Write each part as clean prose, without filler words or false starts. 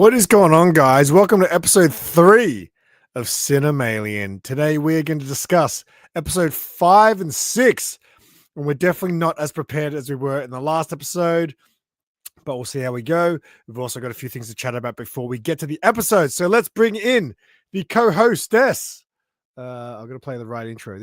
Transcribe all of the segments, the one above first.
What is going on, guys? Welcome to episode 3 of CinemALIEN. Today we're going to discuss episode 5 and 6, and we're definitely not as prepared as we were in the last episode, but we'll see how we go. We've also got a few things to chat about before we get to the episode, so let's bring in the co-hostess. I'm going to play the right intro.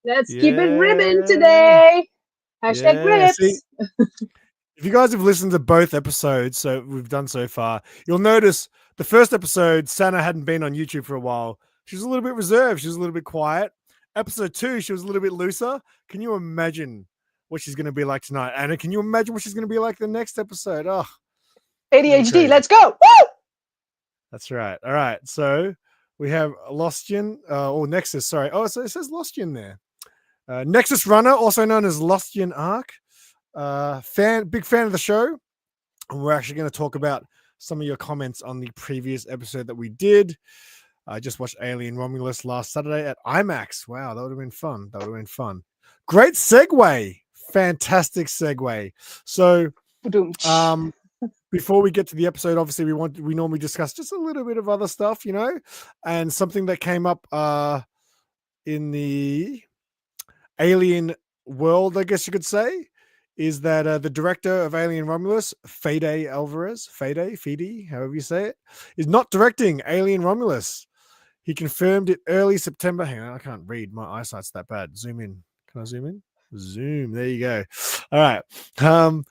Let's keep it ribbon today. Hashtag rips. See, if you guys have listened to both episodes, so we've done so far, you'll notice the first episode, Sana hadn't been on YouTube for a while. She was a little bit reserved. She was a little bit quiet. Episode 2, she was a little bit looser. Can you imagine what she's going to be like tonight? Anna, can you imagine what she's going to be like the next episode? Oh, ADHD, let's go. Woo! That's right. All right. So we have Lostian, or Nexus, sorry. Oh, so it says Lostian there. Nexus Runner, also known as Lostian Arc. Big fan of the show. And we're actually going to talk about some of your comments on the previous episode that we did. I just watched Alien Romulus last Saturday at IMAX. Wow, that would have been fun. Great segue. Fantastic segue. So, before we get to the episode, obviously we normally discuss just a little bit of other stuff, and something that came up in the Alien world, I guess you could say, is that the director of Alien Romulus, Fede Alvarez, Fede, however you say it, is not directing Alien Romulus. He confirmed it early September. Hang on, I can't read. My eyesight's that bad. Zoom in. Can I zoom in? Zoom. There you go. All right.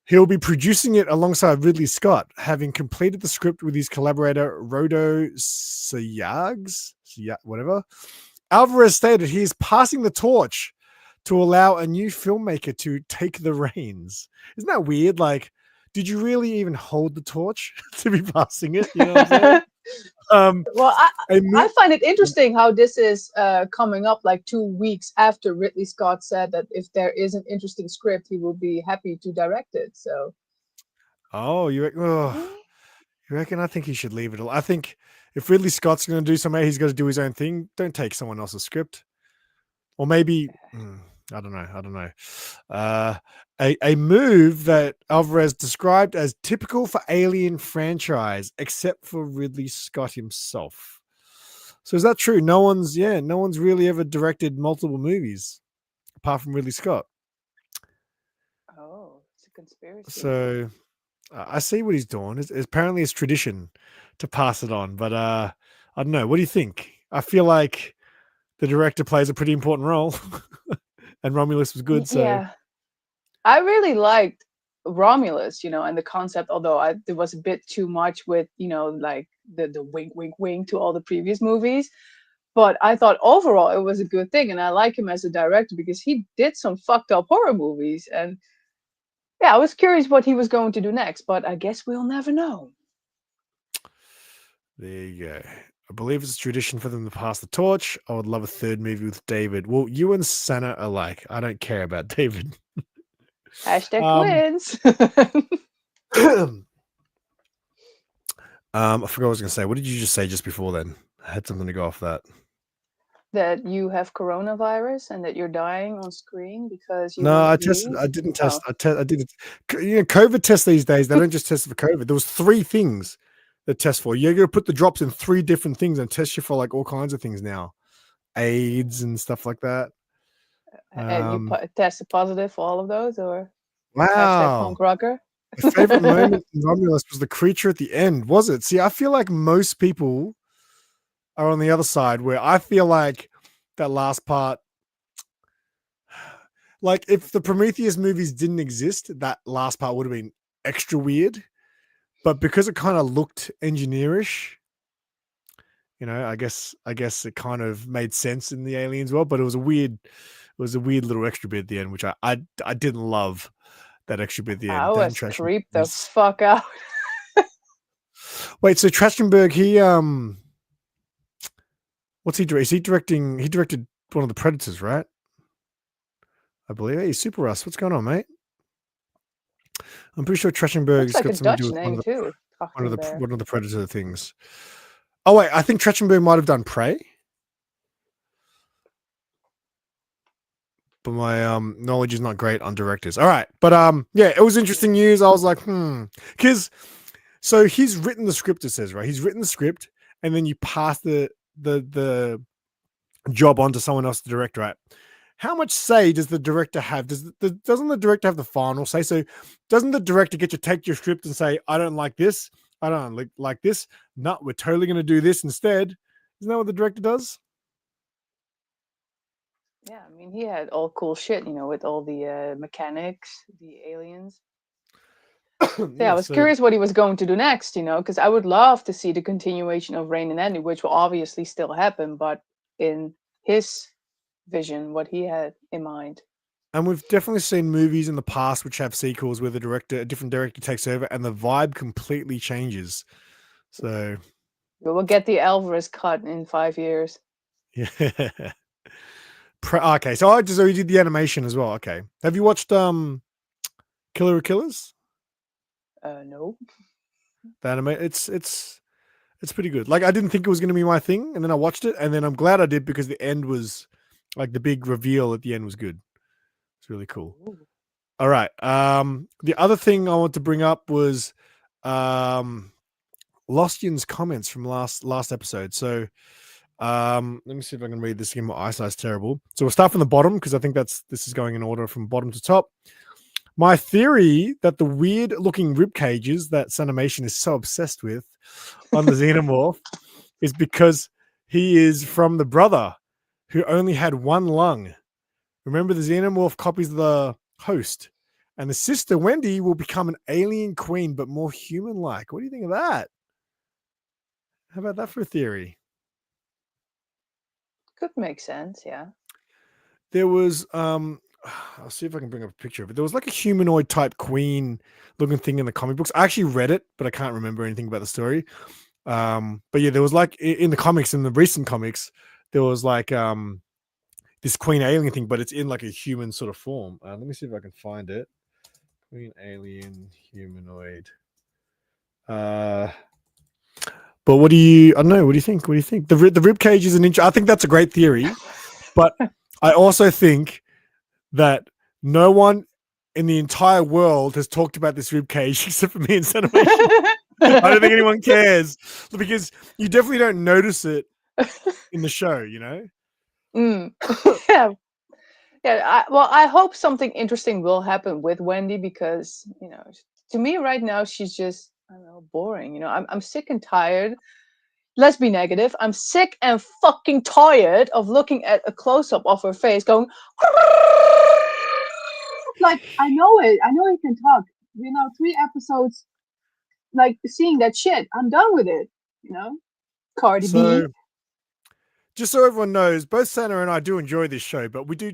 He'll be producing it alongside Ridley Scott, having completed the script with his collaborator Rodo Sayags, whatever. Alvarez stated he is passing the torch to allow a new filmmaker to take the reins. Isn't that weird? Like, did you really even hold the torch to be passing it? You know what I'm saying? Well, I find it interesting how this is coming up like 2 weeks after Ridley Scott said that if there is an interesting script, he will be happy to direct it. So, you reckon? I think he should leave it all. I think if Ridley Scott's going to do something, he's got to do his own thing. Don't take someone else's script. Or maybe, I don't know. A move that Alvarez described as typical for Alien franchise, except for Ridley Scott himself. So is that true? No one's really ever directed multiple movies apart from Ridley Scott. Oh, it's a conspiracy. So I see what he's doing. Apparently it's tradition to pass it on, but I don't know. What do you think? I feel like the director plays a pretty important role. And Romulus was good, so yeah, I really liked Romulus, and the concept. Although there was a bit too much with, like the wink, wink, wink to all the previous movies. But I thought overall it was a good thing, and I like him as a director because he did some fucked up horror movies. And yeah, I was curious what he was going to do next, but I guess we'll never know. There you go. I believe it's a tradition for them to pass the torch. I would love a third movie with David. Well, you and Sana are like, I don't care about David. Hashtag twins. I forgot what I was going to say. What did you just say just before then? I had something to go off that. That you have coronavirus and that you're dying on screen because you. No, I didn't test. I did it. COVID tests these days. They don't just test for COVID. There was 3 things that test for. You're going to put the drops in 3 different things and test you for like all kinds of things now, AIDS and stuff like that. And you tested positive for all of those, or wow, punk rocker. My favorite moment in Romulus was the creature at the end. Was it? See, I feel like most people are on the other side, where I feel like that last part, like if the Prometheus movies didn't exist, that last part would have been extra weird. But because it kind of looked engineerish, I guess it kind of made sense in the Aliens world. But it was a weird little extra bit at the end, which I didn't love that extra bit at the end. I was creeped the fuck out. Wait, so Trachtenberg, what's he doing? Is he directing? He directed one of the Predators, right? I believe. Hey, Super Russ, what's going on, mate? I'm pretty sure Looks Trachtenberg's like a got something to do Dutch with name too. Trachtenberg. one of the Predator things. Oh wait, I think Trachtenberg might have done Prey. But my knowledge is not great on directors. All right, but yeah, it was interesting news. I was like, because so he's written the script. It says right, he's written the script, and then you pass the job on to someone else to direct. Right? How much say does the director have? Doesn't the director have the final say? So doesn't the director get to take your script and say, I don't like this, I don't like this. No, we're totally going to do this instead. Isn't that what the director does? Yeah, I mean, he had all cool shit, with all the mechanics, the aliens. So yeah, I Yeah. was So curious what he was going to do next, because I would love to see the continuation of Rain and Andy, which will obviously still happen, but in his vision, what he had in mind. and we've definitely seen movies in the past which have sequels where a different director takes over and the vibe completely changes. So We will get the Alvarez cut in 5 years. yeah. Okay, so you did the animation as well. Okay, have you watched Killer of Killers? No. The anime, it's pretty good. Like I didn't think it was going to be my thing, and then I watched it, and then I'm glad I did because the end was like the big reveal at the end was good. It's really cool. Ooh. All right. The other thing I want to bring up was Lostian's comments from last episode. So let me see if I can read this again. My eyesight's terrible. So we'll start from the bottom because I think this is going in order from bottom to top. My theory that the weird looking rib cages that Sanimation is so obsessed with on the xenomorph is because he is from the brother who only had one lung. Remember, the xenomorph copies the host, and the sister Wendy will become an alien queen, but more human-like. What do you think of that? How about that for a theory? Could make sense, yeah. There was I'll see if I can bring up a picture of it. There was like a humanoid type queen looking thing in the comic books. I actually read it, but I can't remember anything about the story. But yeah, there was like in the comics, in the recent comics, there was like this queen alien thing, but it's in like a human sort of form. Let me see if I can find it. Queen alien humanoid. But what do you? I don't know. What do you think? What do you think? The rib cage is an inch. I think that's a great theory, but I also think that no one in the entire world has talked about this rib cage except for me and Sanimation. I don't think anyone cares because you definitely don't notice it in the show. Yeah. Yeah, I hope something interesting will happen with Wendy because, to me right now she's just, I don't know, boring. I'm sick and tired. Let's be negative. I'm sick and fucking tired of looking at a close up of her face going like I know it. I know he can talk. 3 episodes like seeing that shit. I'm done with it. Cardi So, B. just so everyone knows, both Santa and I do enjoy this show, but we do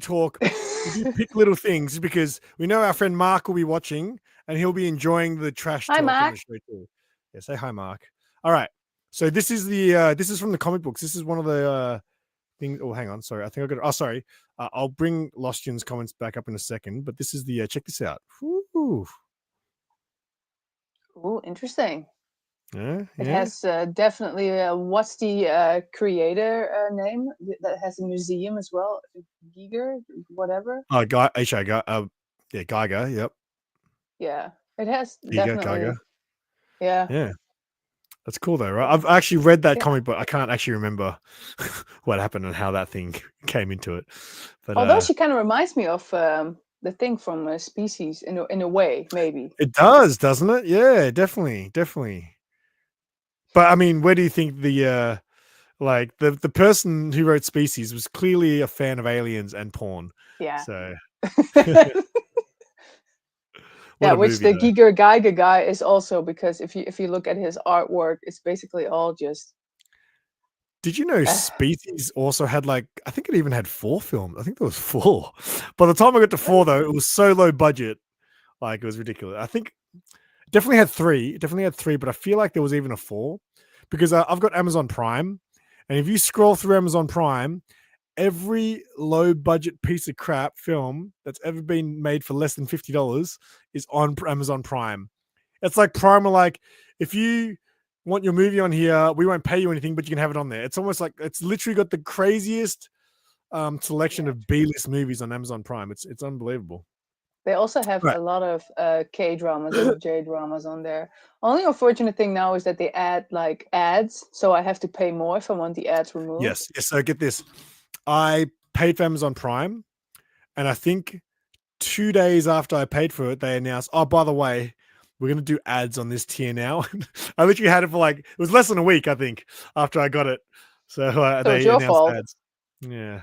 pick little things because we know our friend Mark will be watching and he'll be enjoying the trash Hi, talk in Mark. the show too. Yeah, say hi, Mark. All right. So this is this is from the comic books. This is one of the things. Oh, hang on. Sorry, I think I got. Oh, sorry. I'll bring Lostian's comments back up in a second. But this is the check this out. Ooh, Interesting. yeah. It has definitely. What's the creator name that has a museum as well? Giger, whatever. Oh, Guy. Yeah, Geiger. Yep. Yeah, it has Giger, definitely. Geiger. Yeah. Yeah. That's cool though, right? I've actually read that Yeah. comic, but I can't actually remember what happened and how that thing came into it. But Although she kind of reminds me of the thing from Species in a way, maybe. it does, doesn't it? Yeah, definitely, definitely. But I mean, where do you think the the person who wrote Species was clearly a fan of aliens and porn? Yeah. So yeah, which the Giger Geiger guy is also, because if you look at his artwork, it's basically all just. Did you know Species also had I think it even had 4 films. I think there was 4. By the time I got to 4 though, it was so low budget. Like it was ridiculous. I think it definitely had 3. It definitely had 3, but I feel like there was even a 4 because I've got Amazon Prime. And if you scroll through Amazon Prime, every low budget piece of crap film that's ever been made for less than $50 is on Amazon Prime. It's like Prime are like, if you want your movie on here, we won't pay you anything, but you can have it on there. It's almost like it's literally got the craziest selection of B-list movies on Amazon Prime. It's unbelievable. They also have Right. a lot of K dramas and J dramas on there. Only unfortunate thing now is that they add like ads, so I have to pay more if I want the ads removed. Yes. So get this. I paid for Amazon Prime, and I think 2 days after I paid for it, they announced, oh, by the way, we're going to do ads on this tier now. I literally had it for like, it was less than a week, I think, after I got it. So So they it's your announced fault. ads. Yeah.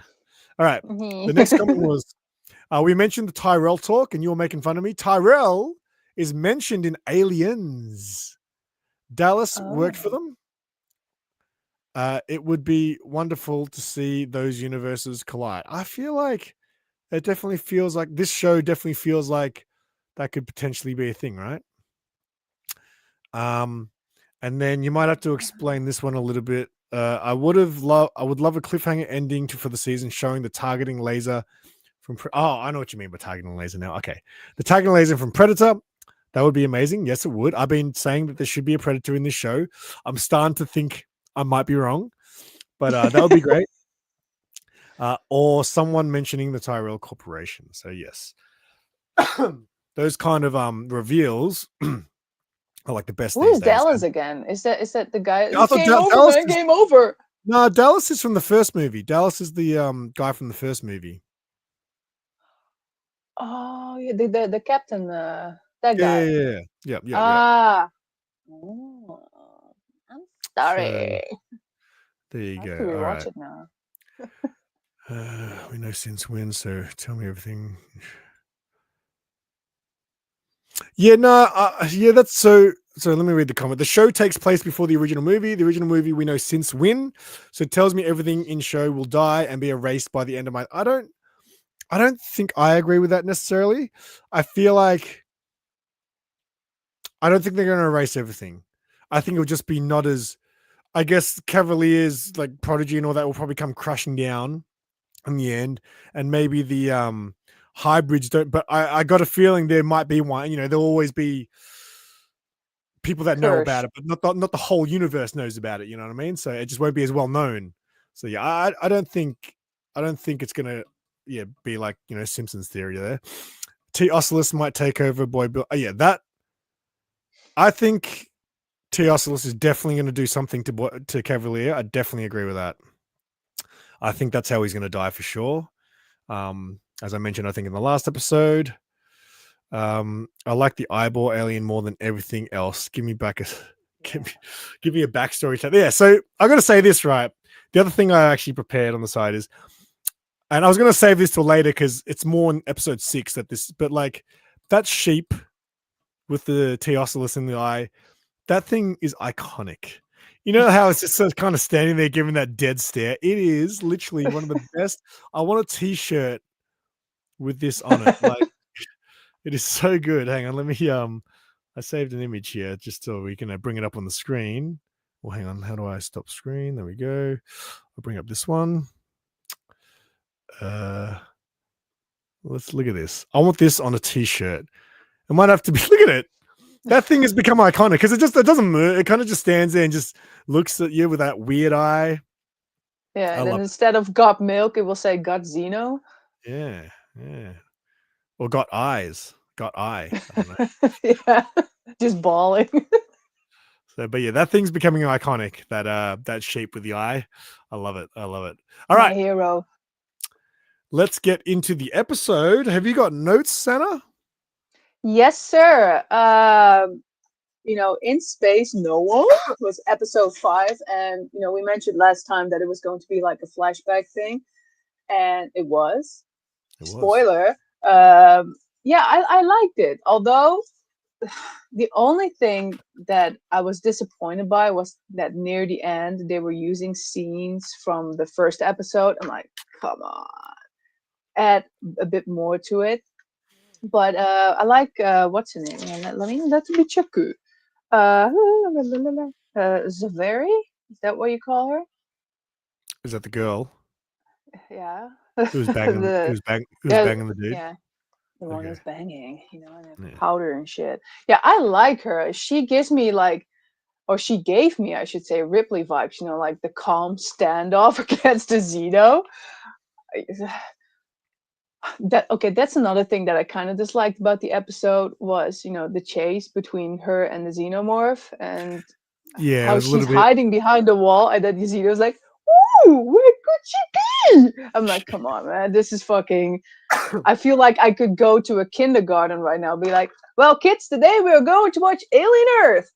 All right. The next comment was, we mentioned the Tyrell talk and you were making fun of me. Tyrell is mentioned in Aliens. Dallas worked for them. It would be wonderful to see those universes collide. I feel like it definitely feels like this show definitely feels like that could potentially be a thing, right? And then you might have to explain this one a little bit. I would love a cliffhanger ending for the season showing the targeting laser from. I know what you mean by targeting laser now. Okay, the targeting laser from Predator. That would be amazing. Yes, it would. I've been saying that there should be a Predator in this show. I'm starting to think I might be wrong, but that would be great. Or someone mentioning the Tyrell Corporation. So yes, those kind of reveals are like the best. Who's these days. Dallas again? Is that the guy? I thought Game over, Dallas man. Game over. No, Dallas is from the first movie. Dallas is the guy from the first movie. Oh yeah, the captain, that guy. Yeah. Ah. Oh, I'm sorry. So, there you I go. have to All rewatch right. it now. We know since when, so tell me everything. Yeah, no, that's so. So let me read the comment. The show takes place before the original movie. The original movie we know since when, so it tells me everything in show will die and be erased by the end of my. I don't think I agree with that necessarily. I feel like I don't think they're going to erase everything. I think it'll just be not as. I guess Cavaliers like Prodigy and all that will probably come crashing down in the end, and maybe the hybrids don't. But I got a feeling there might be one. There'll always be people that know about it, but not the whole universe knows about it. You know what I mean? So it just won't be as well known. So yeah, I don't think it's gonna be like Simpsons theory there. T Oculus might take over Boy Bill. That I think T Oculus is definitely going to do something to Cavalier. I definitely agree with that. I think that's how he's going to die for sure. As I mentioned, I think in the last episode, I like the eyeball alien more than everything else. Give me a backstory. Yeah, so I got to say this, right? The other thing I actually prepared on the side is, and I was going to save this till later because it's more in episode 6 but like that sheep with the T Oculus in the eye, that thing is iconic. You know how it's just kind of standing there giving that dead stare? It is literally one of the best. I want a t-shirt with this on it. Like, it is so good. Hang on, let me I saved an image here just so we can bring it up on the screen. Well, hang on, how do I stop screen? There we go. I'll bring up this one. Let's look at this. I want this on a t-shirt. It might have to be look at it. That thing has become iconic because it doesn't move. It kind of just stands there and just looks at you with that weird eye. Yeah, and then instead of got milk, it will say got Xeno. Yeah. Or got eyes. Got eye. I don't know. Yeah, just bawling. So, but yeah, that thing's becoming iconic. That shape with the eye. I love it. All My right. hero. Let's get into the episode. Have you got notes, Santa? Yes, sir. In Space No One was episode 5, and we mentioned last time that it was going to be like a flashback thing, and it was. Spoiler. I liked it. Although the only thing that I was disappointed by was that near the end they were using scenes from the first episode. I'm like, come on, add a bit more to it. But I like what's her name? Let me check. Zaveri? Is that what you call her? Is that the girl? Yeah. It was banging. It the was bang. It was yeah, banging the dude. yeah, the one Okay. that's banging, and the Yeah. powder and shit. Yeah, I like her. She gives me like, or she gave me, I should say, Ripley vibes. Like the calm standoff against the Xeno. That okay, that's another thing that I kind of disliked about the episode was, the chase between her and the xenomorph, and Yeah, it how was a she's little bit. hiding behind the wall, and then the xeno's like, "Ooh, where could she be?" I'm like, come on, man, this is fucking. I feel like I could go to a kindergarten right now, be like, "Well, kids, today we are going to watch Alien Earth."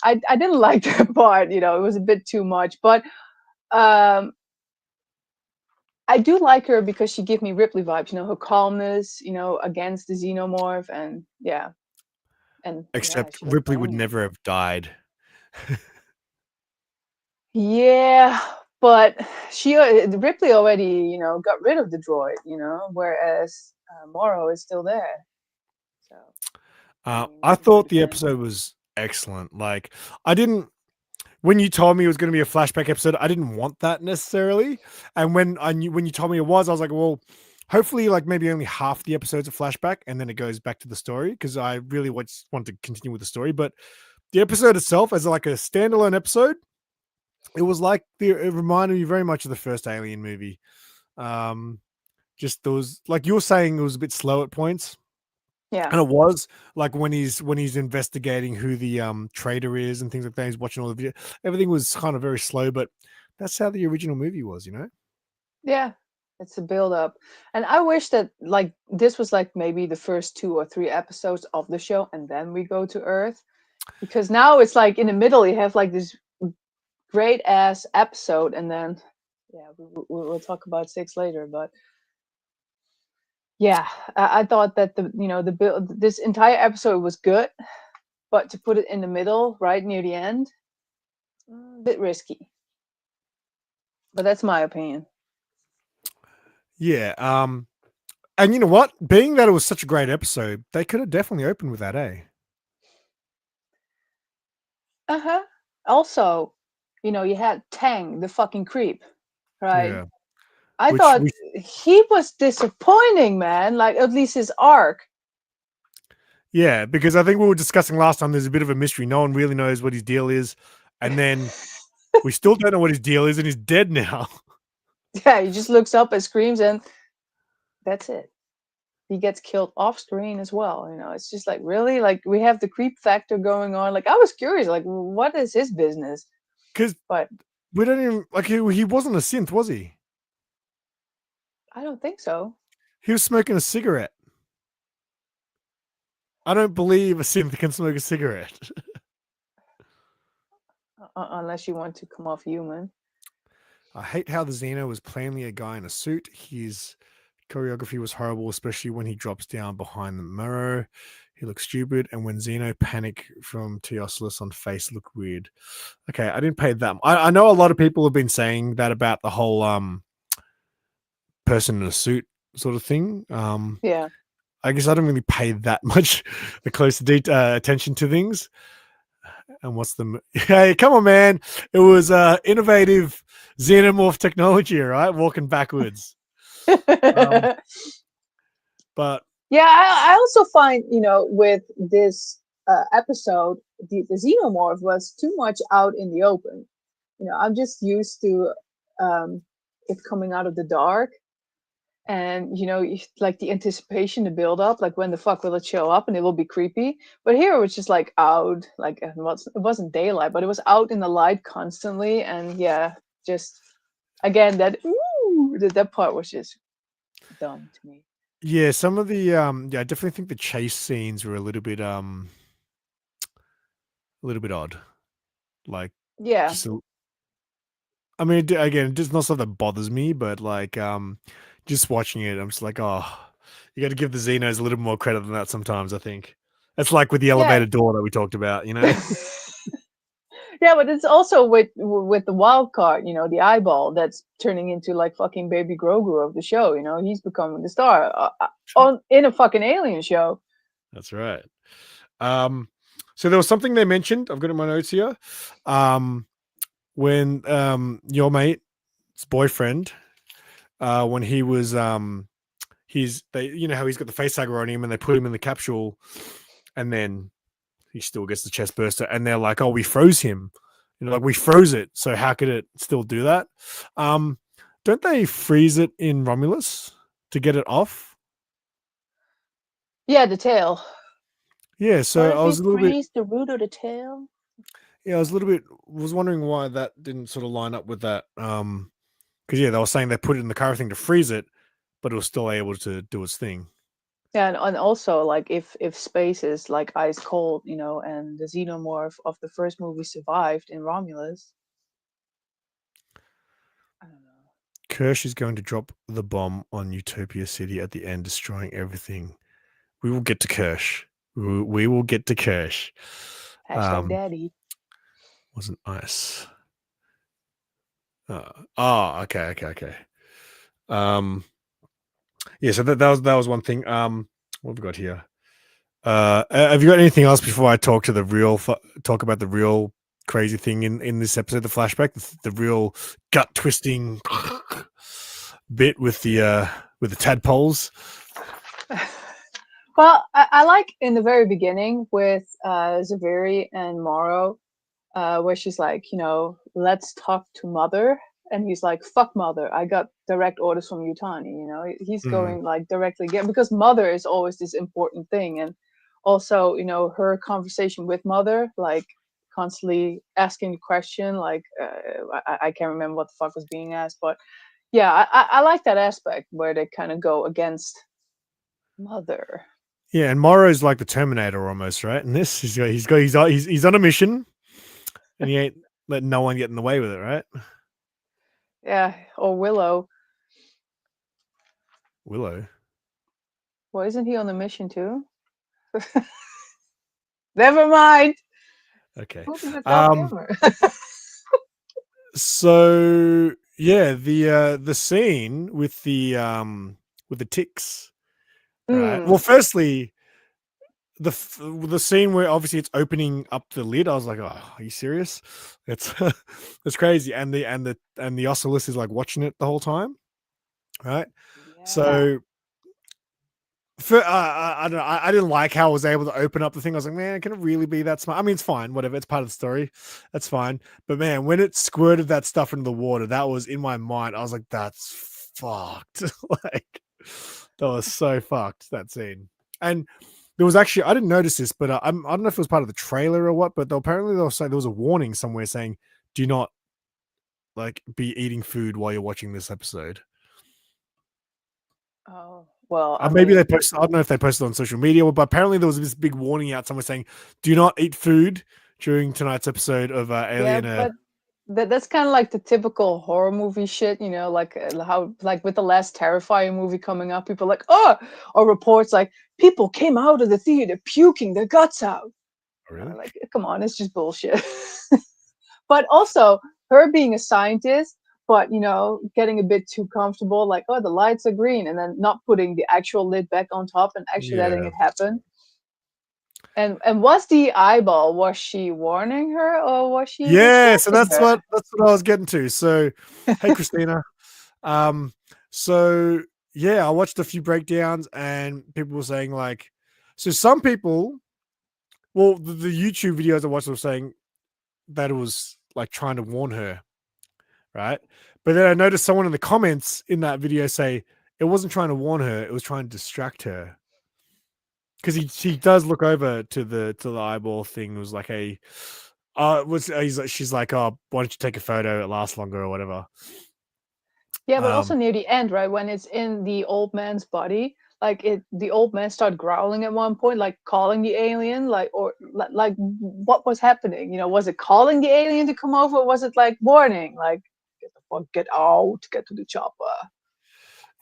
I didn't like that part. It was a bit too much, but um I do like her because she gave me Ripley vibes, her calmness, against the xenomorph, and yeah, Except she was Ripley would banging. never have died. Yeah, but Ripley already, got rid of the droid, whereas Morrow is still there. So, I mean, I in her thought the defense. episode was excellent. Like, I didn't. When you told me it was going to be a flashback episode, I didn't want that necessarily. And when you told me it was, I was like, well, hopefully, like maybe only half the episode's a flashback, and then it goes back to the story because I really want to continue with the story. But the episode itself, as like a standalone episode, it was like it reminded me very much of the first Alien movie. Um, just those, like you were saying, it was a bit slow at points. Yeah. And it was like when he's investigating who the traitor is and things like that. He's watching all the video. Everything was kind of very slow, but that's how the original movie was. Yeah. It's a build up. And I wish that like this was like maybe the first 2 or 3 episodes of the show and then we go to Earth. Because now it's like in the middle you have like this great ass episode, and then yeah, we'll talk about 6 later. But yeah, I thought that the build, this entire episode was good, but to put it in the middle, right near the end, a bit risky. But that's my opinion. Yeah. And you know what? Being that it was such a great episode, they could have definitely opened with that, eh? Uh huh. Also, you had Tang, the fucking creep, right? Yeah. I Which thought we he was disappointing, man. Like at least his arc. Yeah, because I think we were discussing last time there's a bit of a mystery. No one really knows what his deal is. And then we still don't know what his deal is, and he's dead now. Yeah, he just looks up and screams, and that's it. He gets killed off screen as well. It's just like, really, like we have the creep factor going on. Like I was curious, like what is his business? Because But we don't even like he wasn't a synth, was he? I don't think so. He was smoking a cigarette. I don't believe a synth can smoke a cigarette. Unless you want to come off human. I hate how the Xeno was plainly a guy in a suit. His choreography was horrible, especially when he drops down behind the mirror. He looks stupid, and when Xeno panic from Teoslus on face look weird. Okay, I didn't pay that. I know a lot of people have been saying that about the whole person in a suit sort of thing. Yeah. I guess I don't really pay that much a close attention to things. And what's the hey? Come on, man! It was innovative xenomorph technology, right? Walking backwards. Um, but Yeah, I also find, with this episode, the xenomorph was too much out in the open. I'm just used to it coming out of the dark, and like the anticipation, the build up, like when the fuck will it show up, and it will be creepy. But here it was just like out, like it wasn't daylight, but it was out in the light constantly, and yeah, just again that part was just dumb to me. yeah, some of the I definitely think the chase scenes were a little bit odd. Like Yeah. just I mean, again, it's not something that bothers me, but like, just watching it, I'm just like, oh, you got to give the Xenos a little more credit than that sometimes. I think it's like with the Yeah. elevator door that we talked about. Yeah, but it's also with the wild card, the eyeball that's turning into like fucking baby Grogu of the show. He's becoming the star on in a fucking alien show. That's right. Um, so there was something they mentioned. I've got it in my notes here. When your mate's boyfriend when he was you know how he's got the face hugger on him and they put him in the capsule, and then he still gets the chest burster, and they're like, "Oh, we froze him." You know, like we froze it, so how could it still do that? Um, don't they freeze it in Romulus to get it off? Yeah, the tail. Yeah, What so if I we was a little bit freeze the root of the tail? yeah, I was a little bit was wondering why that didn't sort of line up with that. Because yeah, they were saying they put it in the car thing to freeze it, but it was still able to do its thing. Yeah, and also like if space is like ice cold, and the xenomorph of the first movie survived in Romulus. I don't know. Kirsch is going to drop the bomb on Utopia City at the end, destroying everything. We will get to Kirsch. We will get to Kirsch. Hashtag daddy. Wasn't nice. Okay. Yeah, so that was one thing. What have we got here? Have you got anything else before I talk to talk about the real crazy thing in this episode, the flashback, the real gut twisting bit with the tadpoles? Well, I like in the very beginning with Zaviri and Morrow, where she's like, let's talk to Mother. And he's like, fuck Mother. I got direct orders from Yutani. He's Mm. going like directly again because Mother is always this important thing. And also, her conversation with Mother, like constantly asking the question, like, I can't remember what the fuck was being asked, but yeah, I like that aspect where they kind of go against Mother. Yeah, and Morrow's like the Terminator almost, right? And this he's on a mission, and he ain't letting no one get in the way with it, right? Yeah, or Willow. Willow. Well, isn't he on the mission too? Never mind. Okay. Who is off camera? So yeah, the scene with the ticks, right? Well, Mm. firstly, the scene where obviously it's opening up the lid, I was like, oh, are you serious? It's it's crazy, and the Oculus is like watching it the whole time, right? Yeah. So I don't know. I didn't like how I was able to open up the thing. I was like, man, can it really be that smart? I mean, it's fine, whatever. It's part of the story. That's fine. But man, when it squirted that stuff into the water, that was in my mind. I was like, that's fucked. Like, that was so fucked, that scene. And there was actually, I didn't notice this, but I don't know if it was part of the trailer or what, but apparently they'll say there was a warning somewhere saying, do not like be eating food while you're watching this episode. Oh, well, I Maybe they mean, posted. I don't know if they posted on social media, but apparently there was this big warning out somewhere saying, "Do not eat food during tonight's episode of yeah, Alien." but that's kind of like the typical horror movie shit, like how, like with the last Terrifying movie coming up, people are like, oh, or reports like people came out of the theater puking their guts out. Really? Like, come on, it's just bullshit. But also her being a scientist, but getting a bit too comfortable, like, oh, the lights are green, and then not putting the actual lid back on top and actually letting Yeah. it happen. And was the eyeball, was she warning her or was she Yeah. So distracting her? that's what I was getting to. So, hey, Christina. Um. So yeah, I watched a few breakdowns, and people were saying like, so some people, well, the YouTube videos I watched were saying that it was like trying to warn her, right? But then I noticed someone in the comments in that video say it wasn't trying to warn her; it was trying to distract her. Because he does look over to the eyeball thing. It was like a, she's like, oh, why don't you take a photo? It lasts longer or whatever. Yeah, but also Um, near the end, right, when it's in the old man's body, like the old man started growling at one point, like calling the alien, like, or like what was happening? Was it calling the alien to come over, or was it like warning, like, get the fuck, get out, get to the chopper?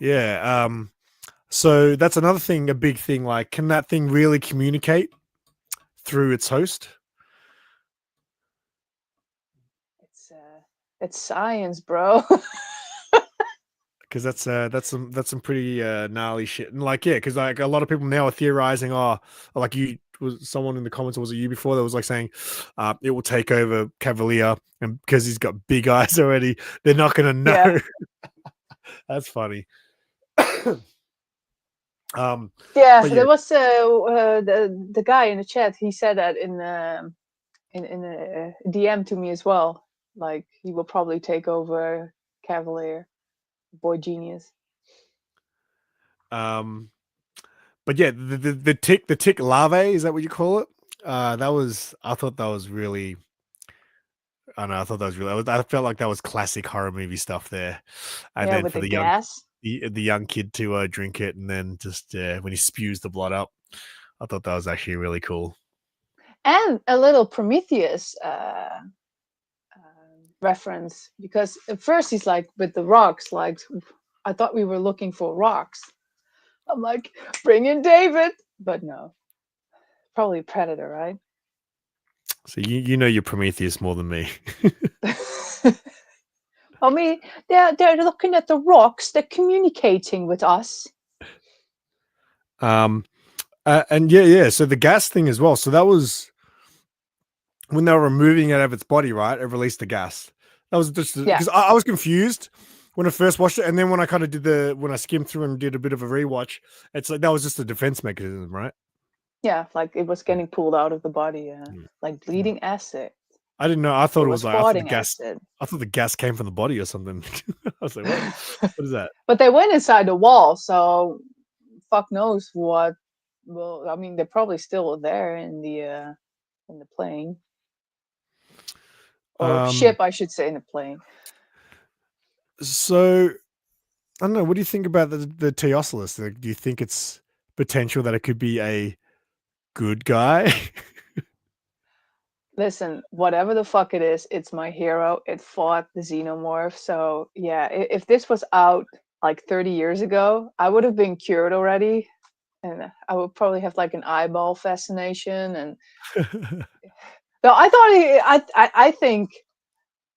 yeah. So that's another thing, a big thing. Like, can that thing really communicate through its host? It's science, bro. Because that's some pretty gnarly shit. And like, yeah, because like a lot of people now are theorizing, oh, like you was someone in the comments, or was it you before that was like saying it will take over Cavalier, and because he's got big eyes already, they're not gonna Yeah. know. That's funny. Yeah, But yeah, there was the guy in the chat. He said that in a DM to me as well. Like he will probably take over Cavalier, Boy Genius. but yeah, the tick larvae, is that what you call it? I thought that was really. I don't know. I thought that was really. I felt like that was classic horror movie stuff there. And Yeah, then with for the gas. the young kid to drink it, and then just when he spews the blood up, I thought that was actually really cool. And a little Prometheus reference, because at first he's like with the rocks, like I thought we were looking for rocks. I'm like, bring in David, but no, probably a predator, right? So you know your Prometheus more than me. I mean, they're looking at the rocks. They're communicating with us. And yeah. So the gas thing as well. So that was when they were removing it out of its body, right? It released the gas. That was just Yeah, because I was confused when I first watched it, and then when I kind of when I skimmed through and did a bit of a rewatch, it's like that was just a defense mechanism, right? yeah, like it was Yeah. getting pulled out of the body, Mm. like Mm. bleeding acid. I didn't know. I It thought it was was like I thought the farting gas. acid. I thought the gas came from the body or something. I was like, what? What is that? But they went inside the wall, so fuck knows what. Well, I mean, they're probably still there in the plane or Um. ship, I should say, in the plane. So I don't know. What do you think about the Teoculus? Like, do you think it's potential that it could be a good guy? Listen, whatever the fuck it is, it's my hero. It fought the xenomorph. So yeah, if this was out like 30 years ago, I would have been cured already, and I would probably have like an eyeball fascination. And no, I thought I think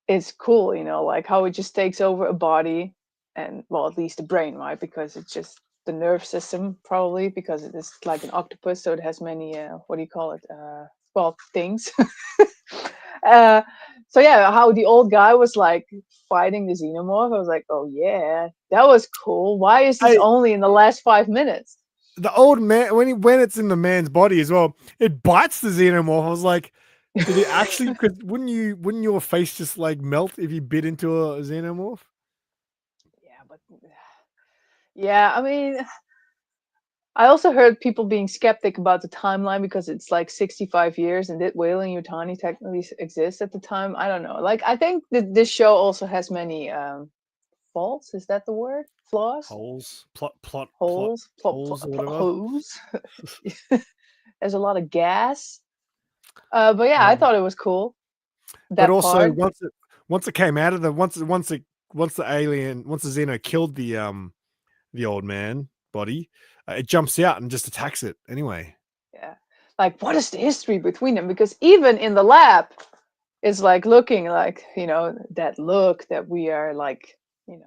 it's cool, like how it just takes over a body, and well, at least the brain, right? Because it's just the nerve system, probably because it is like an octopus, so it has many what do you call it? Well, things. uh, so yeah, how the old guy was like fighting the xenomorph. I was like, oh yeah, that was cool. Why is this I only in the last 5 minutes? the old man when it's in the man's body as well, it bites the xenomorph. I was like, did it actually? Because wouldn't your face just like melt if you bit into a xenomorph? Yeah, but yeah, I mean, I also heard people being skeptic about the timeline because it's like 65 years, and did Weyland Yutani technically exist at the time? I don't know. Like, I think that this show also has many faults. Is that the word? Flaws? Holes, Holes? holes or whatever. Holes? There's a lot of gas. But yeah, I Um, thought it was cool. but That also part. once it came out of the once the alien once the xeno killed the old man body, it jumps out and just attacks it anyway. Yeah. Like, what is the history between them? Because even in the lab, it's like looking like, that look that we are like, you know,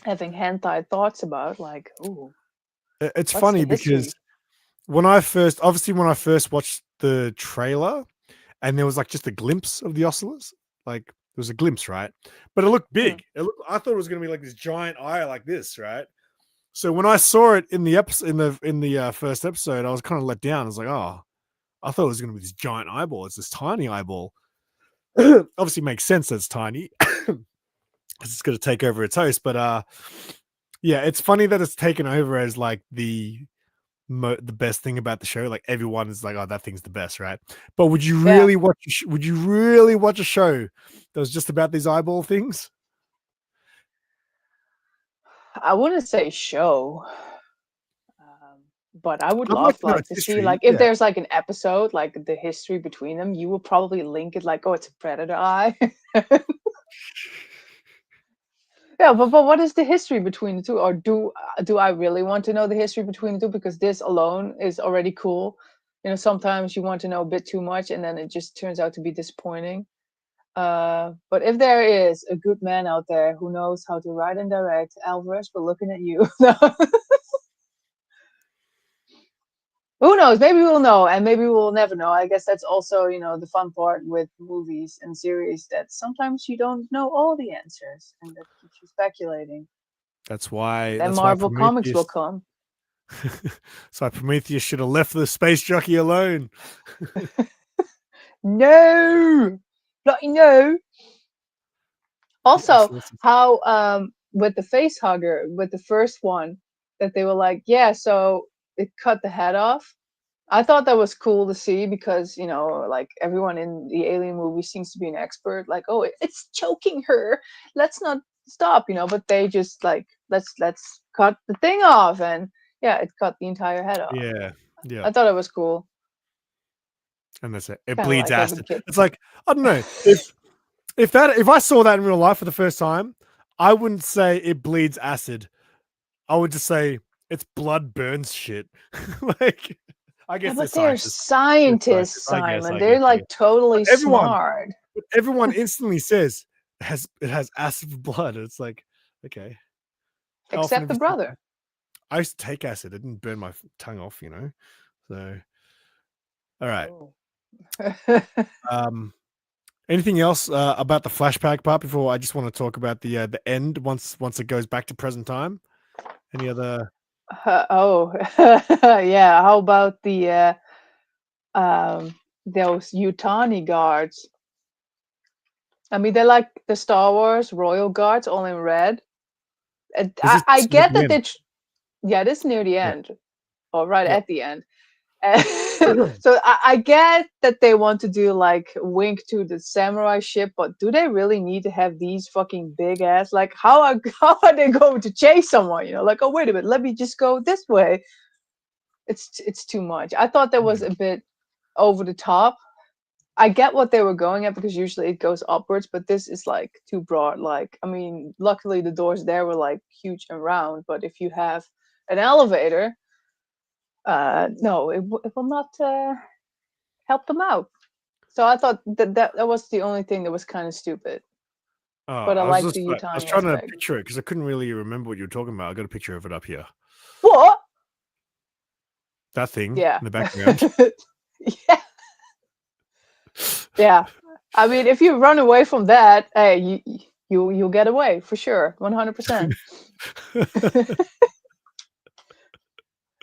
having hentai thoughts about. Like, ooh, It's what's the funny because history? when I first watched the trailer and there was like just a glimpse of the Oculus, like there was a glimpse, right? But it looked Mm. big. I thought it was going to be like this giant eye like this, right? So when I saw it in the episode in the first episode, I was kind of let down. I was like, oh, I thought it was going to be this giant eyeball. It's this tiny eyeball. Obviously, makes sense that it's tiny because it's going to take over its host. But yeah, it's funny that it's taken over as like the best thing about the show. Like everyone is like, oh, that thing's the best, right? But would you Yeah, really watch? Would you really watch a show that was just about these eyeball things? I wouldn't say show, but I would I'd like love to know like its to see history. like if Yeah. there's like an episode like the history between them. You will probably link it like, oh, it's a predator eye. Yeah, but what is the history between the two? Or do I really want to know the history between the two? Because this alone is already cool. Sometimes you want to know a bit too much, and then it just turns out to be disappointing. But if there is a good man out there who knows how to write and direct, Alvarez, we're looking at you. Who knows? Maybe we'll know, and maybe we'll never know. I guess that's also, the fun part with movies and series, that sometimes you don't know all the answers, and that keeps you speculating. That's why. Then That's why Marvel Comics will Prometheus. come. So Prometheus should have left the space jockey alone. No, bloody no. Also, Yes. how with the face hugger, with the first one, that they were like, yeah, so it cut the head off. I thought that was cool to see because, like everyone in the Alien movie seems to be an expert. Like, oh, it's choking her. Let's not stop, But they just like, let's cut the thing off, and yeah, it cut the entire head off. Yeah. Yeah. I thought it was cool. And that's it. It Kind of bleeds like as a acid. kid. It's like, I don't know, if I saw that in real life for the first time, I wouldn't say it bleeds acid. I would just say it's blood burns shit. Like, I Yeah, guess they're but they're scientists. They're scientists, scientists. I guess. Simon. I They're guess. I guess. like totally Everyone, smart. everyone instantly says it has acid blood. It's like, okay. How often Except have the you seen? brother. I used to take acid. It didn't burn my tongue off. So, all right. Oh. Anything else about the flashback part before I just want to talk about the end once it goes back to present time? Any other? Oh, yeah. How about those Yutani guards? I mean, they're like the Star Wars royal guards, all in red. And This I is at get the that end. yeah, this is near the Yeah. end, or right Yep. at the end. So I get that they want to do like wink to the samurai ship, but do they really need to have these fucking big ass? Like, how are how are they going to chase someone? Like, oh wait a minute, let me just go this way. It's too much. I thought that was a bit over the top. I get what they were going at because usually it goes upwards, but this is like too broad. Like, I mean, luckily the doors there were like huge and round, but if you have an elevator, no, it will not help them out. So I thought that was the only thing that was kind of stupid. Oh, But I I was like just the like, I was Yutani trying to aspect. picture it because I couldn't really remember what you were talking about. I got a picture of it up here. What? That thing Yeah. in the background. Yeah. Yeah. I mean, if you run away from that, hey, you'll get away for sure, 100%.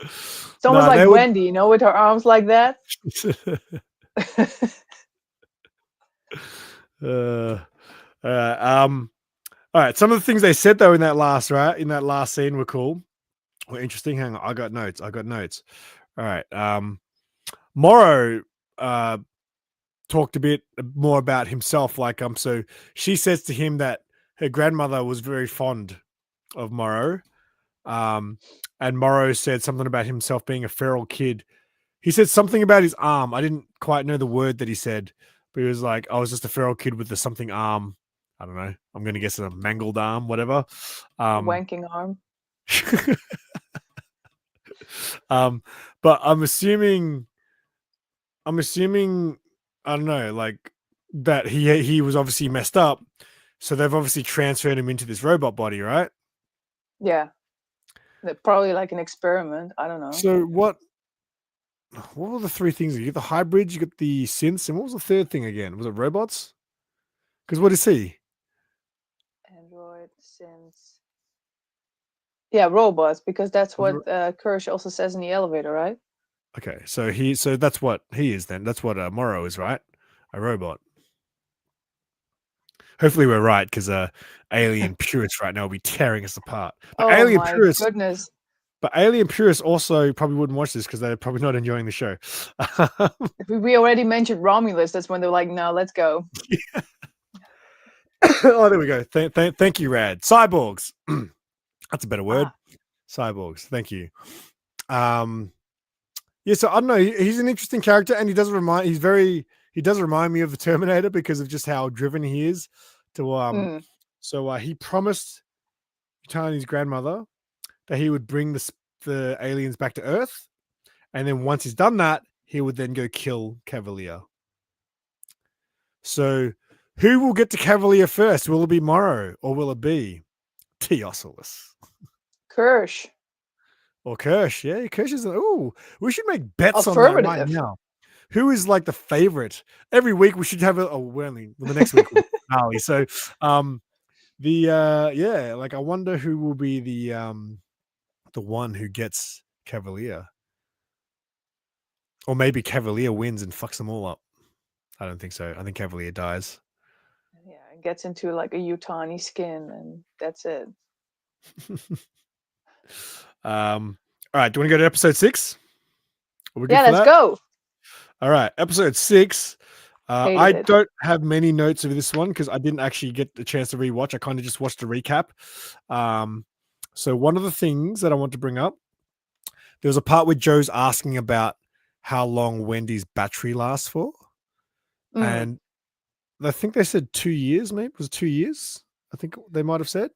It's almost No, like they would. Wendy, with her arms like that. All right. Some of the things they said though in that last scene were cool. Were interesting. Hang on, I got notes. All right. Morrow talked a bit more about himself. Like, so she says to him that her grandmother was very fond of Morrow. And Morrow said something about himself being a feral kid. He said something about his arm. I didn't quite know the word that he said, but he was like, I was just a feral kid with the something arm. I don't know. I'm going to guess a mangled arm, whatever. A wanking arm. But I'm assuming, I don't know, like that he was obviously messed up. So they've obviously transferred him into this robot body, right? Yeah. Probably like an experiment. I don't know. So what were the three things? You get the hybrids, you get the synths, and what was the third thing again? Was it robots? Because what is he? Android, synths. Yeah, robots, because that's what Kirsch also says in the elevator, right? Okay, so that's what he is then. That's what Morrow is, right? A robot. Hopefully we're right, because alien purists right now will be tearing us apart. But Oh my goodness. alien purists also probably wouldn't watch this because they're probably not enjoying the show. We already mentioned Romulus. That's when they're like, no, let's go. Yeah. Oh, there we go. Thank you, Rad. Cyborgs. That's a better word. Cyborgs. Thank you. Yeah, so I don't know. He's an interesting character, and he does remind me of the Terminator because of just how driven he is. So he promised Tony's grandmother that he would bring the aliens back to Earth, and then once he's done that, he would then go kill Cavalier. So, who will get to Cavalier first? Will it be Morrow or will it be Teoculus? Kirsch. Or Kirsch. Yeah, Kirsch is. Oh, we should make bets on that right Affirmative. now. Who is like the favorite? Every week we should have a. Oh, the next week will be finale. So, yeah, like I wonder who will be the one who gets Cavalier, or maybe Cavalier wins and fucks them all up. I don't think so. I think Cavalier dies. Yeah, it gets into like a Utani skin, and that's it. All right. Do you want to go to episode 6? Are we good Yeah, for let's that? go. All right. Episode 6. Hated I it. don't have many notes of this one because I didn't actually get the chance to rewatch. I kind of just watched a recap. So one of the things that I want to bring up, there was a part where Joe's asking about how long Wendy's battery lasts for, and I think they said 2 years. Maybe it was 2 years. I think they might have said.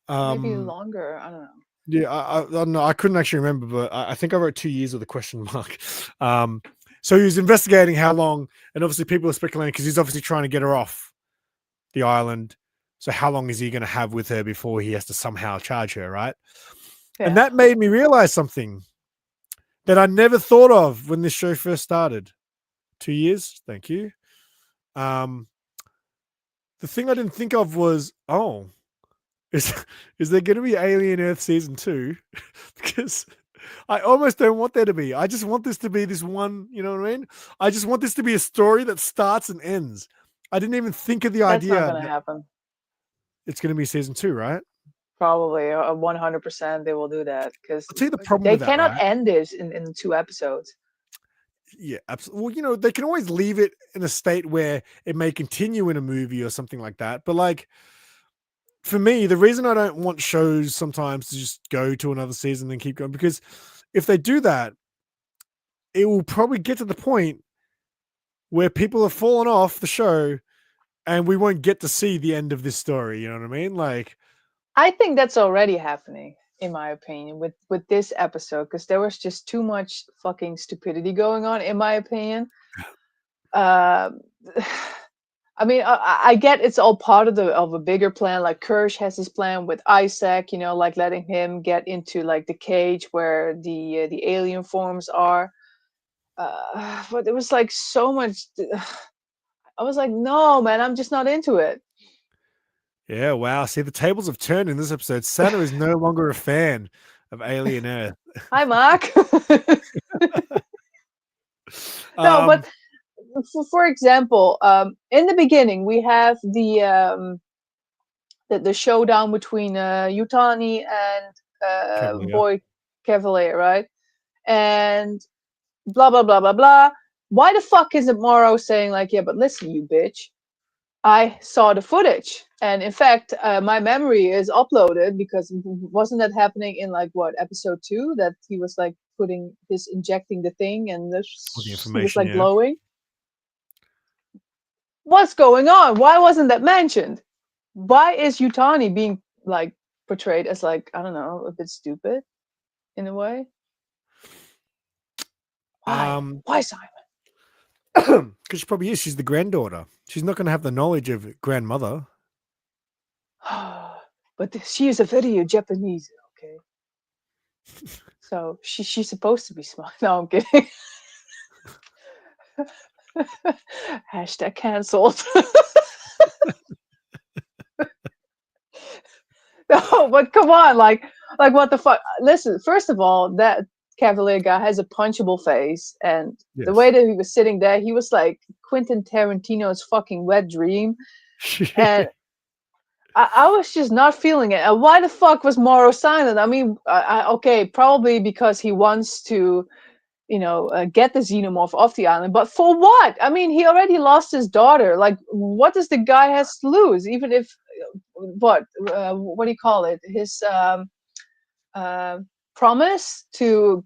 Maybe longer. I don't know. Yeah, I don't know. I couldn't actually remember, but I think I wrote 2 years with a question mark. So he was investigating how long, and obviously people are speculating because he's obviously trying to get her off the island. So how long is he going to have with her before he has to somehow charge her, right? Yeah. And that made me realize something that I never thought of when this show first started. 2 years, thank you. The thing I didn't think of was, is there going to be Alien Earth season 2? Because I almost don't want there to be. I just want this to be this one, you know what I mean? I just want this to be a story that starts and ends. I didn't even think of the That's not idea gonna that happen. it's going to be season 2, right? Probably 100% they will do that because I'll tell you the problem they with that, cannot right? end this in 2 episodes. Yeah, absolutely. Well, they can always leave it in a state where it may continue in a movie or something like that. But like for me, the reason I don't want shows sometimes to just go to another season and keep going, because if they do that, it will probably get to the point where people have fallen off the show and we won't get to see the end of this story. You know what I mean? Like, I think that's already happening, in my opinion, with this episode, because there was just too much fucking stupidity going on, in my opinion. Um I mean, I get it's all part of a bigger plan. Like Kirsch has his plan with Isaac, like letting him get into like the cage where the alien forms are. But there was like so much. I was like, no, man, I'm just not into it. yeah, wow. See, the tables have turned in this episode. Santa is no longer a fan of Alien Earth. Hi, Mark. No, Um, but for example, in the beginning we have the showdown between Yutani and Cavalier. Boy Cavalier, right? And blah blah blah blah blah. Why the fuck isn't Morrow saying like, yeah, but listen, you bitch, I saw the footage, and in fact, my memory is uploaded because wasn't that happening in like what episode 2 that he was like injecting the thing and All the he was information, like yeah. glowing. What's going on? Why wasn't that mentioned? Why is Yutani being like portrayed as like, I don't know, a bit stupid in a way? Why? Um, Why, Simon? because she probably is. She's the granddaughter. She's not going to have the knowledge of grandmother. But she is a very Japanese, okay? So she's supposed to be smart. No, I'm kidding. Hashtag cancelled. No, but come on, like what the fuck? Listen, first of all, that Cavalier guy has a punchable face, and the way Yes. that he was sitting there, he was like Quentin Tarantino's fucking wet dream, and I was just not feeling it. And why the fuck was Morrow silent? I mean, okay, probably because he wants to, get the xenomorph off the island. But for what? I mean, he already lost his daughter. Like, what does the guy has to lose? Even if, what do you call it? His uh, promise to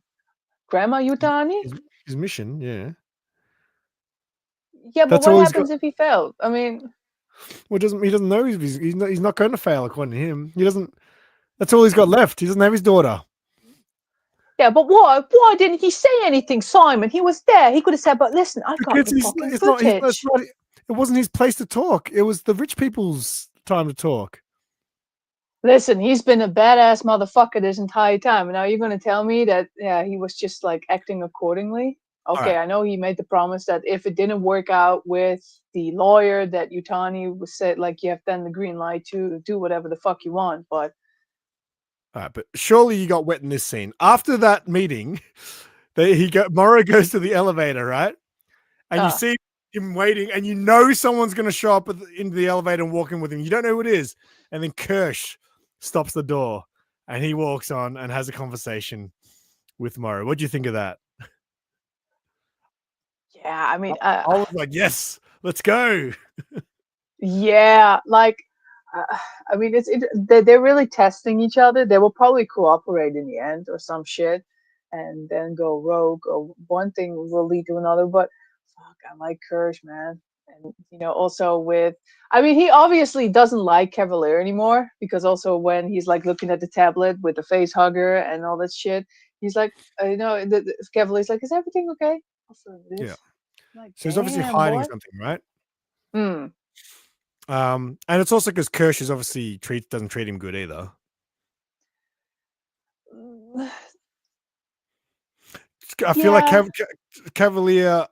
Grandma Yutani? his mission, yeah. Yeah, but That's what all he's got. happens if he failed? I mean, Well, he doesn't know he's not going to fail according to him. He doesn't. That's all he's got left. He doesn't have his daughter. yeah, but why? Why didn't he say anything, Simon? He was there. He could have said, "But listen, I've got Because the fucking it's not, footage." it wasn't his place to talk. It was the rich people's time to talk. Listen, he's been a badass motherfucker this entire time. And now you're going to tell me that, yeah, he was just like acting accordingly? Okay, right. I know he made the promise that if it didn't work out with the lawyer, that Utani was said, like, you have then the green light to do whatever the fuck you want. But All right, but surely you got wet in this scene. After that meeting, Morrow goes to the elevator, right? And you uh, see him waiting, and you know someone's going to show up into the elevator and walk in with him. You don't know who it is. And then Kirsch stops the door, and he walks on and has a conversation with Morrow. What do you think of that? yeah, I mean, I was like, yes, let's go. yeah, like, uh, I mean, they're really testing each other. They will probably cooperate in the end or some shit, and then go rogue, or one thing will lead to another. But fuck, I like Kirsch, man. And also with, I mean, he obviously doesn't like Cavalier anymore, because also when he's like looking at the tablet with the face hugger and all that shit, he's like, the Cavalier's like, "Is everything okay?" Also, Yeah. this, like, So he's obviously damn hiding boy. something, right? Hmm. And it's also because Kirsch is obviously doesn't treat him good either. I feel like Yeah. Cavalier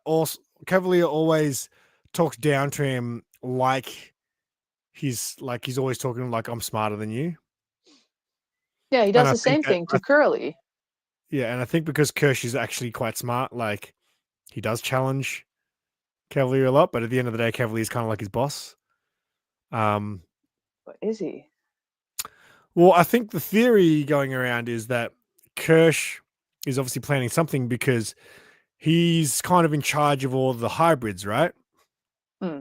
always talks down to him like he's always talking like I'm smarter than you. Yeah, he And does the same thing to Curly. and I think because Kirsch is actually quite smart, like he does challenge Cavalier a lot, but at the end of the day, Cavalier is kind of like his boss. What is he? Well, I think the theory going around is that Kirsch is obviously planning something because he's kind of in charge of all the hybrids, right? Hmm.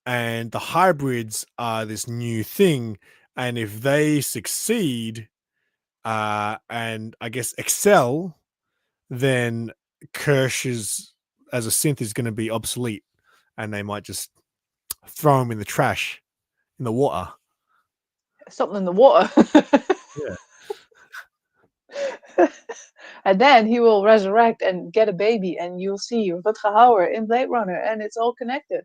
And the hybrids are this new thing. And if they succeed and I guess excel, then Kirsch as a synth is going to be obsolete and they might just throw him in the trash, in the water. Something in the water. Yeah. And then he will resurrect and get a baby, and you'll see Rutger Hauer in Blade Runner, and it's all connected.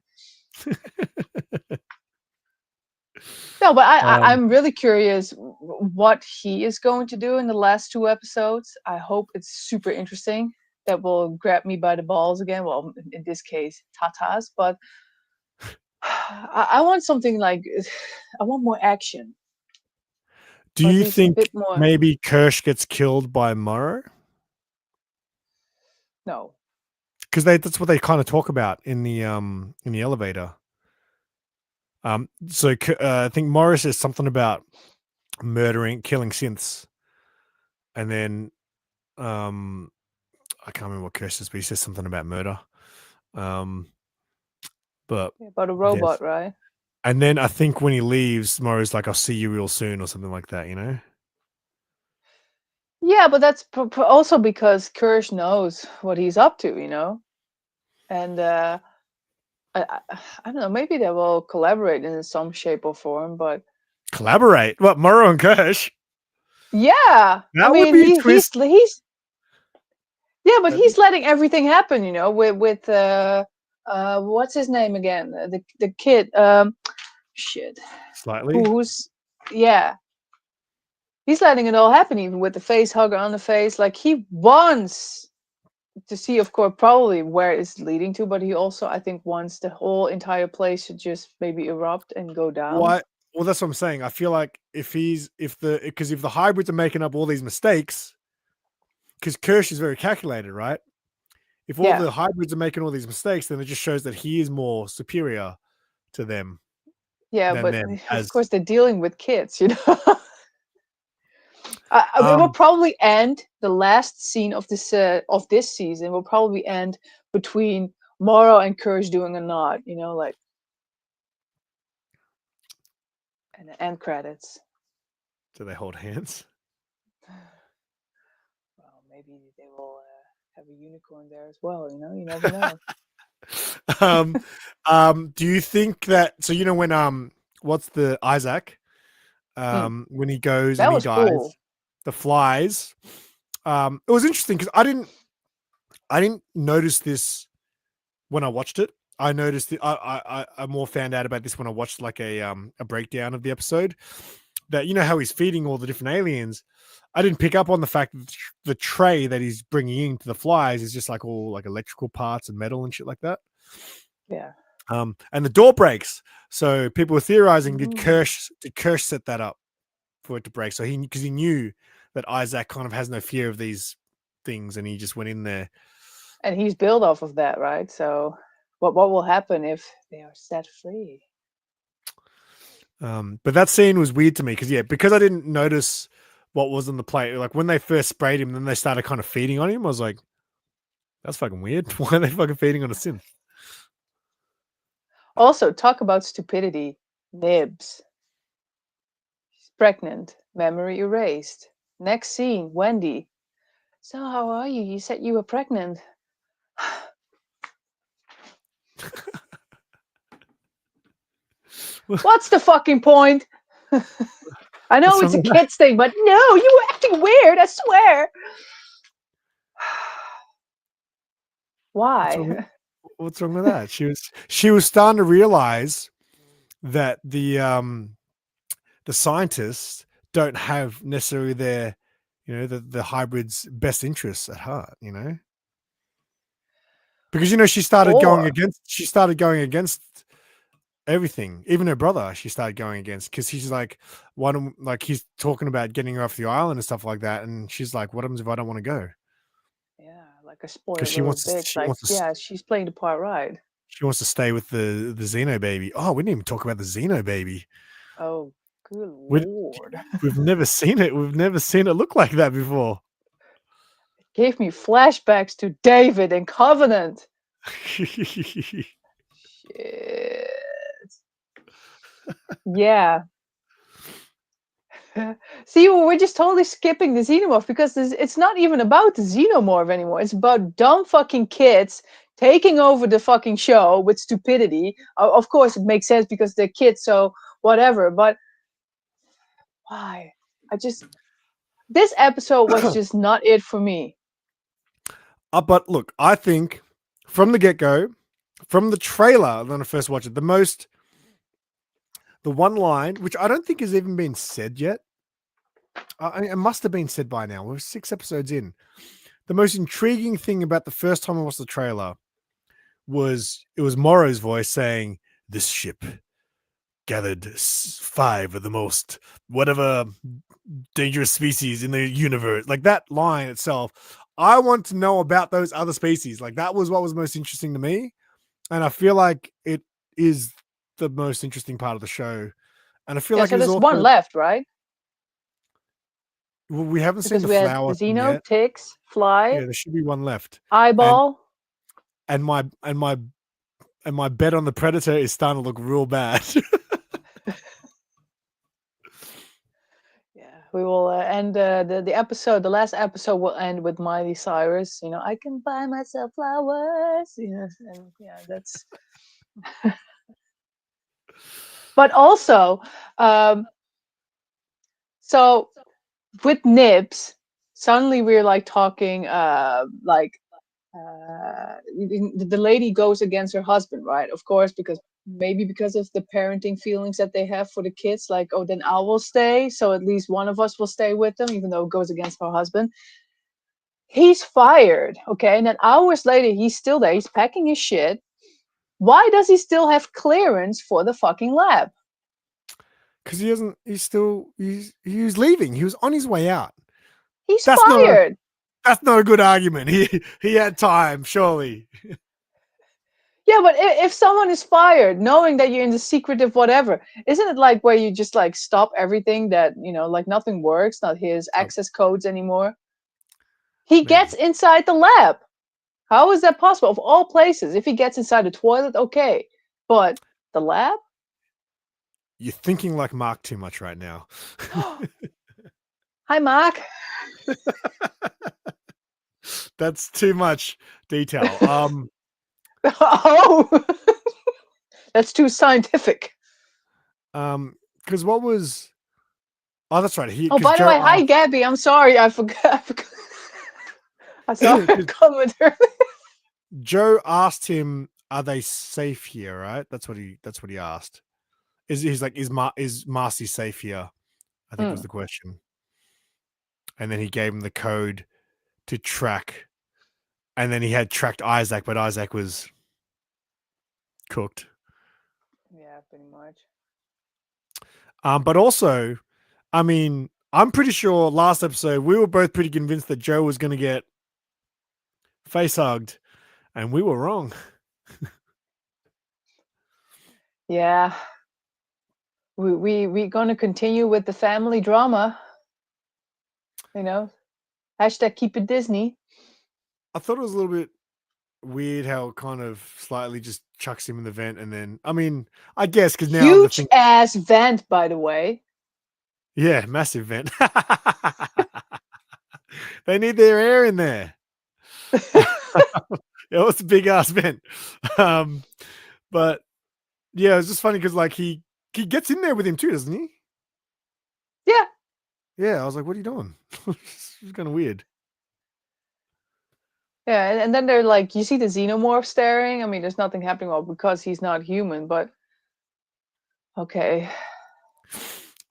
No, but um, I'm really curious what he is going to do in the last two episodes. I hope it's super interesting. That will grab me by the balls again. Well, in this case, tatas. But I want something like, I want more action, do or at you least a think bit more. maybe Kirsch gets killed by Morrow? No. Because that's what they kind of talk about in the elevator. So I think Morris says something about killing synths, and then I can't remember what Kirsch says, but he says something about murder. But About a yes, robot, right? and then I think when he leaves, Morris like, "I'll see you real soon" or something like that. You know? Yeah, but that's also because Kirsch knows what he's up to, and I don't know. Maybe they will collaborate in some shape or form, but Collaborate? What, Morrow and Kirsch? yeah, I That would mean, be a twist. he's yeah, but That'd be he's letting everything happen, with what's his name again? The kid, shit, slightly. who's yeah. He's letting it all happen, even with the face hugger on the face. Like, he wants to see, of course, probably where it's leading to, but he also, I think, wants the whole entire place to just maybe erupt and go down. Why? Well, that's what I'm saying. I feel like if the hybrids are making up all these mistakes, because Kirsch is very calculated, right? If all Yeah, the hybrids are making all these mistakes, then it just shows that he is more superior to them yeah, than but them. of As course they're dealing with kids. It will um, probably end. The last scene of this season will probably end between Morrow and Courage doing a nod, like, and the end credits. do they hold hands? Well, maybe they will have a unicorn there as well. You never know. um, do you think that? So when what's the Isaac? Hmm. When he goes That and he was cool. dies, the flies. It was interesting because I didn't notice this when I watched it. I noticed it. I more found out about this when I watched like a breakdown of the episode. that, you know how he's feeding all the different aliens. I didn't pick up on the fact that the tray that he's bringing into the flies is just like all like electrical parts and metal and shit like that. Yeah. And the door breaks. So people were theorizing, did Mm. Kirsch set that up for it to break? So because he knew that Isaac kind of has no fear of these things, and he just went in there. And he's built off of that, right? So what will happen if they are set free? But that scene was weird to me because I didn't notice what was on the plate. Like when they first sprayed him, then they started kind of feeding on him. I was like, that's fucking weird. Why are they fucking feeding on a synth? Also, talk about stupidity. Nibs. She's pregnant. Memory erased. Next scene, Wendy. So how are you? You said you were pregnant. What's the fucking point? I know it's a kid's thing, but no, you were acting weird, I swear. Why? What's wrong with that? She was starting to realize that the scientists don't have necessarily their, you know, the hybrid's best interests at heart, you know? Because, you know, she started going against everything. Even her brother, she started going against, because he's like, he's talking about getting her off the island and stuff like that, and she's like, what happens if I don't want to go? Yeah, like a Because spoiled little bitch. Like, yeah, she's playing the part right. she wants to stay with the Xeno baby. Oh, we didn't even talk about the Xeno baby. Oh, good We, lord. we've never seen it. We've never seen it look like that before. It gave me flashbacks to David and Covenant. Shit. Yeah. See, we're just totally skipping the xenomorph because it's not even about the xenomorph anymore. It's about dumb fucking kids taking over the fucking show with stupidity. Of course, it makes sense because they're kids, so whatever. But why? This episode was just not it for me. But look, I think from the get-go, from the trailer when I first watched it, the one line, which I don't think has even been said yet. It must have been said by now. We're 6 episodes in. The most intriguing thing about the first time I watched the trailer was Morrow's voice saying, "This ship gathered 5 of the most whatever dangerous species in the universe." Like that line itself, I want to know about those other species. Like that was what was most interesting to me, and I feel like it is the most interesting part of the show. And I feel like So it is there's also, one left, right? well, we haven't seen Because the we had flower thing Xeno, yet. Ticks, Fly, Yeah, there should be one left. Eyeball. And my bet on the Predator is starting to look real bad. Yeah, we will end the episode. The last episode will end with Miley Cyrus. You know, I can buy myself flowers. Yes, and yeah, that's. But also, um, so with Nibs, suddenly we're like talking, the lady goes against her husband, right? Of course, because maybe because of the parenting feelings that they have for the kids, like, oh, then I will stay, so at least one of us will stay with them, even though it goes against her husband. He's fired, okay, and then hours later he's still there, he's packing his shit. Why does he still have clearance for the fucking lab? Because he was leaving. He was on his way out. He's That's fired. not a good argument. He had time, surely. Yeah, but if someone is fired, knowing that you're in the secretive whatever, isn't it like where you just like stop everything that, you know, like nothing works, not his access codes anymore? He gets Maybe. inside the lab. How is that possible? Of all places, if he gets inside the toilet, okay. But the lab? You're thinking like Mark too much right now. Hi, Mark. That's too much detail. Oh, that's too scientific. Because what was? Oh, that's right. Oh, by the way, hi, Gabby. I'm sorry, I forgot. I saw her comment earlier. Joe asked him, "Are they safe here?" Right? That's what he asked. He's like, "Is Marcy safe here?" I think was the question. And then he gave him the code to track. And then he had tracked Isaac, but Isaac was cooked. Yeah, pretty much. But also, I mean, I'm pretty sure last episode we were both pretty convinced that Joe was going to get face hugged, and we were wrong. Yeah. We gonna continue with the family drama. You know, hashtag keep it Disney. I thought it was a little bit weird how it kind of slightly just chucks him in the vent, and then I mean, I guess because now the Huge thing, ass vent, by the way. yeah, massive vent. They need their air in there. It was a big ass vent. But yeah, it's just funny because like he gets in there with him too, doesn't he? Yeah. Yeah, I was like, what are you doing? It's kind of weird. Yeah, and then they're like, you see the xenomorph staring. I mean, there's nothing happening, well, because he's not human. But okay.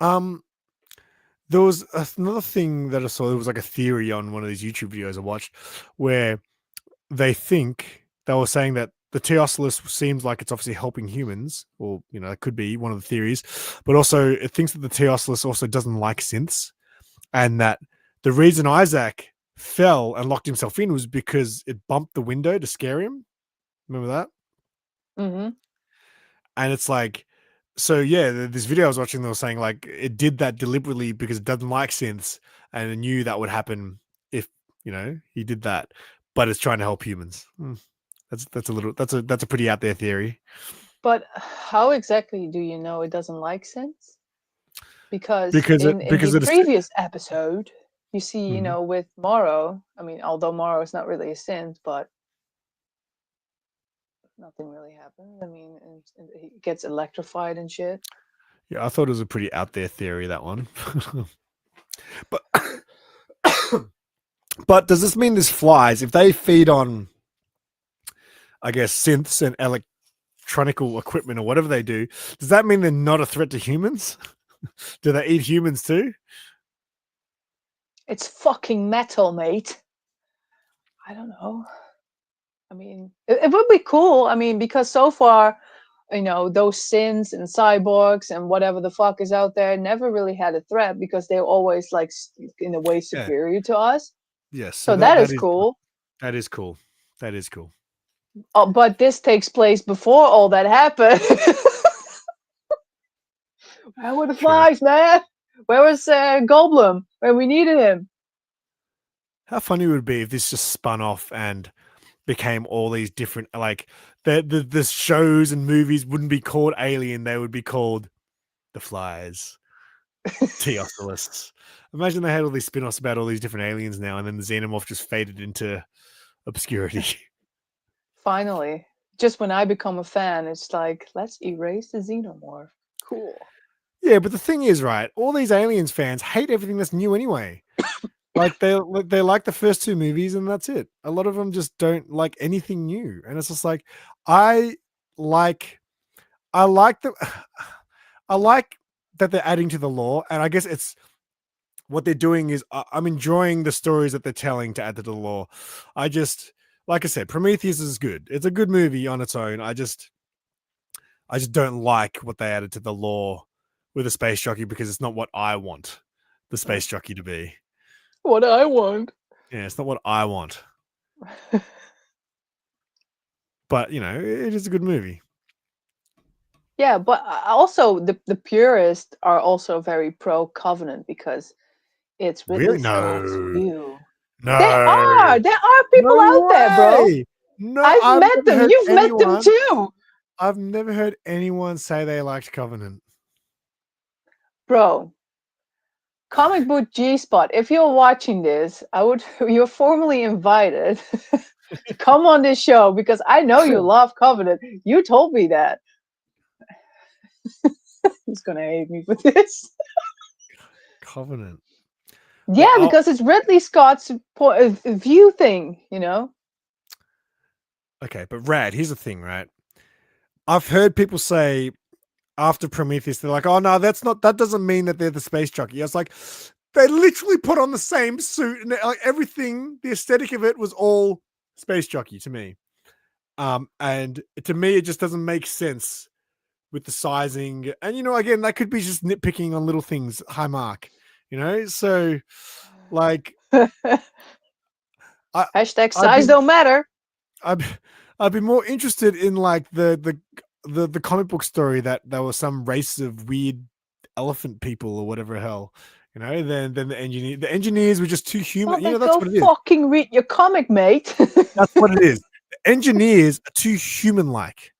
There was another thing that I saw. There was like a theory on one of these YouTube videos I watched where they were saying that the Teoculus seems like it's obviously helping humans, or it could be one of the theories, but also it thinks that the Teoculus also doesn't like synths, and that the reason Isaac fell and locked himself in was because it bumped the window to scare him. Remember that? Mm-hmm. And it's like, so yeah, this video I was watching, they were saying like it did that deliberately because it doesn't like synths, and it knew that would happen if he did that, but it's trying to help humans. That's a pretty out there theory. But how exactly do you know it doesn't like synths? Because Because in the it is. previous episode, you see, Mhm. with Morrow. I mean, although Morrow is not really a synth, but nothing really happens. I mean, and he gets electrified and shit. Yeah, I thought it was a pretty out there theory, that one. But but does this mean this flies if they feed on, I guess, synths and electronical equipment or whatever they do? Does that mean they're not a threat to humans? Do they eat humans too? It's fucking metal, mate. I don't know. I mean, it would be cool. I mean, because so far, those synths and cyborgs and whatever the fuck is out there never really had a threat because they're always like in a way Yeah. superior to us. Yes. So that is cool. That is cool. That is cool. Oh, but this takes place before all that happened. Where were the True. flies, man? Where was Goldblum when we needed him? How funny would it be if this just spun off and became all these different, like the shows and movies wouldn't be called Alien, they would be called The Flies, Teoculus. Imagine they had all these spin-offs about all these different aliens now, and then the Xenomorph just faded into obscurity. Finally, just when I become a fan, it's like, let's erase the xenomorph. Cool. Yeah, but the thing is, right, all these Aliens fans hate everything that's new anyway. Like they like the first two movies and that's it. A lot of them just don't like anything new, and it's just like I like the I like that they're adding to the lore, and I guess it's what they're doing is I'm enjoying the stories that they're telling to add to the lore. I just, like I said, Prometheus is good. It's a good movie on its own. I just don't like what they added to the lore with a space jockey because it's not what I want the space jockey to be. What I want. Yeah, it's not what I want. But it is a good movie. Yeah, but also the purists are also very pro Covenant because it's Ridley Really? Scott's No. view. There No. are people No out there, bro. way. No, I've I've met never them. heard You've met them anyone. too, I've never heard anyone say they liked Covenant. bro. Comic Book G Spot. If you're watching this, you're formally invited to come on this show because I know you love Covenant. You told me that. He's gonna hate me for this. Covenant. Yeah, because it's Ridley Scott's view thing, Okay, but Rad, here's the thing, right? I've heard people say after Prometheus, they're like, oh no, that doesn't mean that they're the space jockey. I was like, they literally put on the same suit and like everything, the aesthetic of it was all space jockey to me. And to me, it just doesn't make sense with the sizing. And again, that could be just nitpicking on little things. High mark, So, like, I, Hashtag I'd size be, don't matter. I'd, I'd be more interested in like the comic book story that there was some race of weird elephant people or whatever hell, than the engineer. The engineers were just too Well, human. then That's go what it is. fucking read your comic, mate. That's what it is. The engineers are too human-like.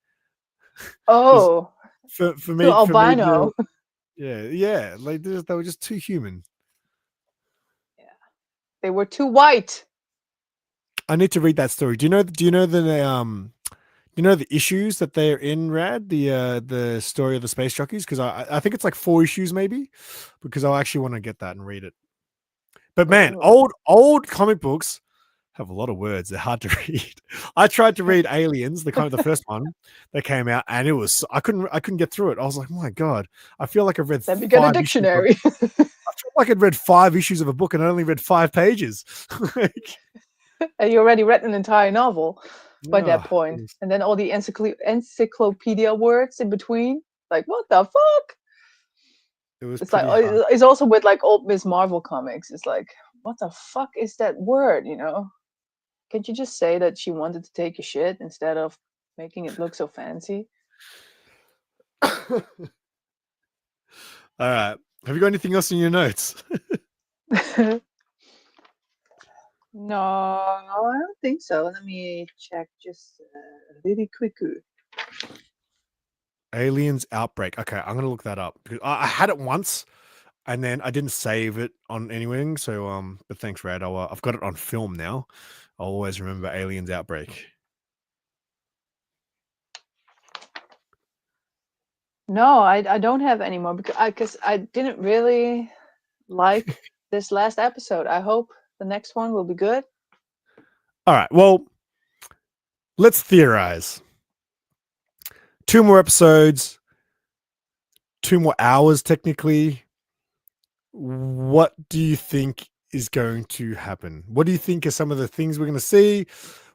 Oh, For to me, albino. yeah, like they were just too human. Yeah, they were too white. I need to read that story. Do you know the issues that they're in, Rad? The story of the space jockeys? Because I think it's like 4 issues maybe, because I actually want to get that and read it. But man, Oh. old comic books have a lot of words. They're hard to read. I tried to read Aliens, the first one that came out, and it was I couldn't get through it. I was like, oh my god, I feel like I've read Let me get a 5 issues. dictionary. I feel like I'd read 5 issues of a book and I only read 5 pages. Like, And you already read an entire novel by that oh, point. And then all the encyclopedia words in between. Like, what the fuck? it was It's like, pretty hard. it's also with like old Miss Marvel comics. It's like, what the fuck is that word, Can't you just say that she wanted to take a shit instead of making it look so fancy? All right. Have you got anything else in your notes? No, I don't think so. Let me check just really quickly. Aliens Outbreak. Okay, I'm gonna look that up because I had it once and then I didn't save it on anything. So but thanks, Rad. I've got it on film now. I'll always remember Aliens Outbreak. No, I don't have any more because I didn't really like this last episode. I hope the next one will be good. All right. Well, let's theorize. 2 more episodes, 2 more hours technically. What do you think is going to happen? What do you think are some of the things we're going to see?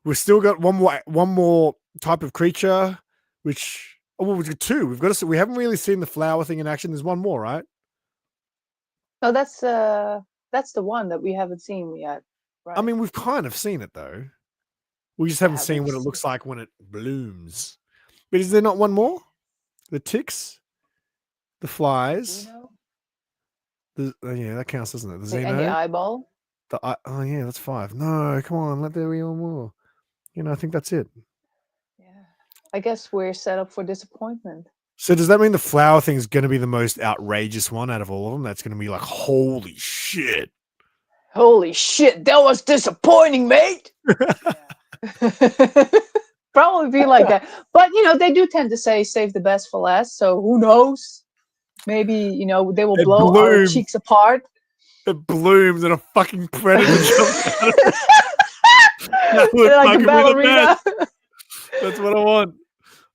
We've still got one more type of creature, which we've got 2. We haven't really seen the flower thing in action. There's one more, right? No, that's the one that we haven't seen yet. Right. I mean, we've kind of seen it though. We just haven't seen what it looks like when it blooms. But is there not one more? The ticks, the flies. Yeah, that counts, doesn't it? The Xeno. And the eyeball. Oh yeah, that's 5. No, come on, let there be one more. I think that's it. Yeah, I guess we're set up for disappointment. So does that mean the flower thing is going to be the most outrageous one out of all of them? That's going to be like, holy shit. Holy shit, that was disappointing, mate. Probably be like that. But, they do tend to say save the best for last. So who knows? Maybe, they will blow our cheeks apart. It blooms and a fucking predator jumps out of it. That would like fucking a ballerina. Be the best. That's what I want.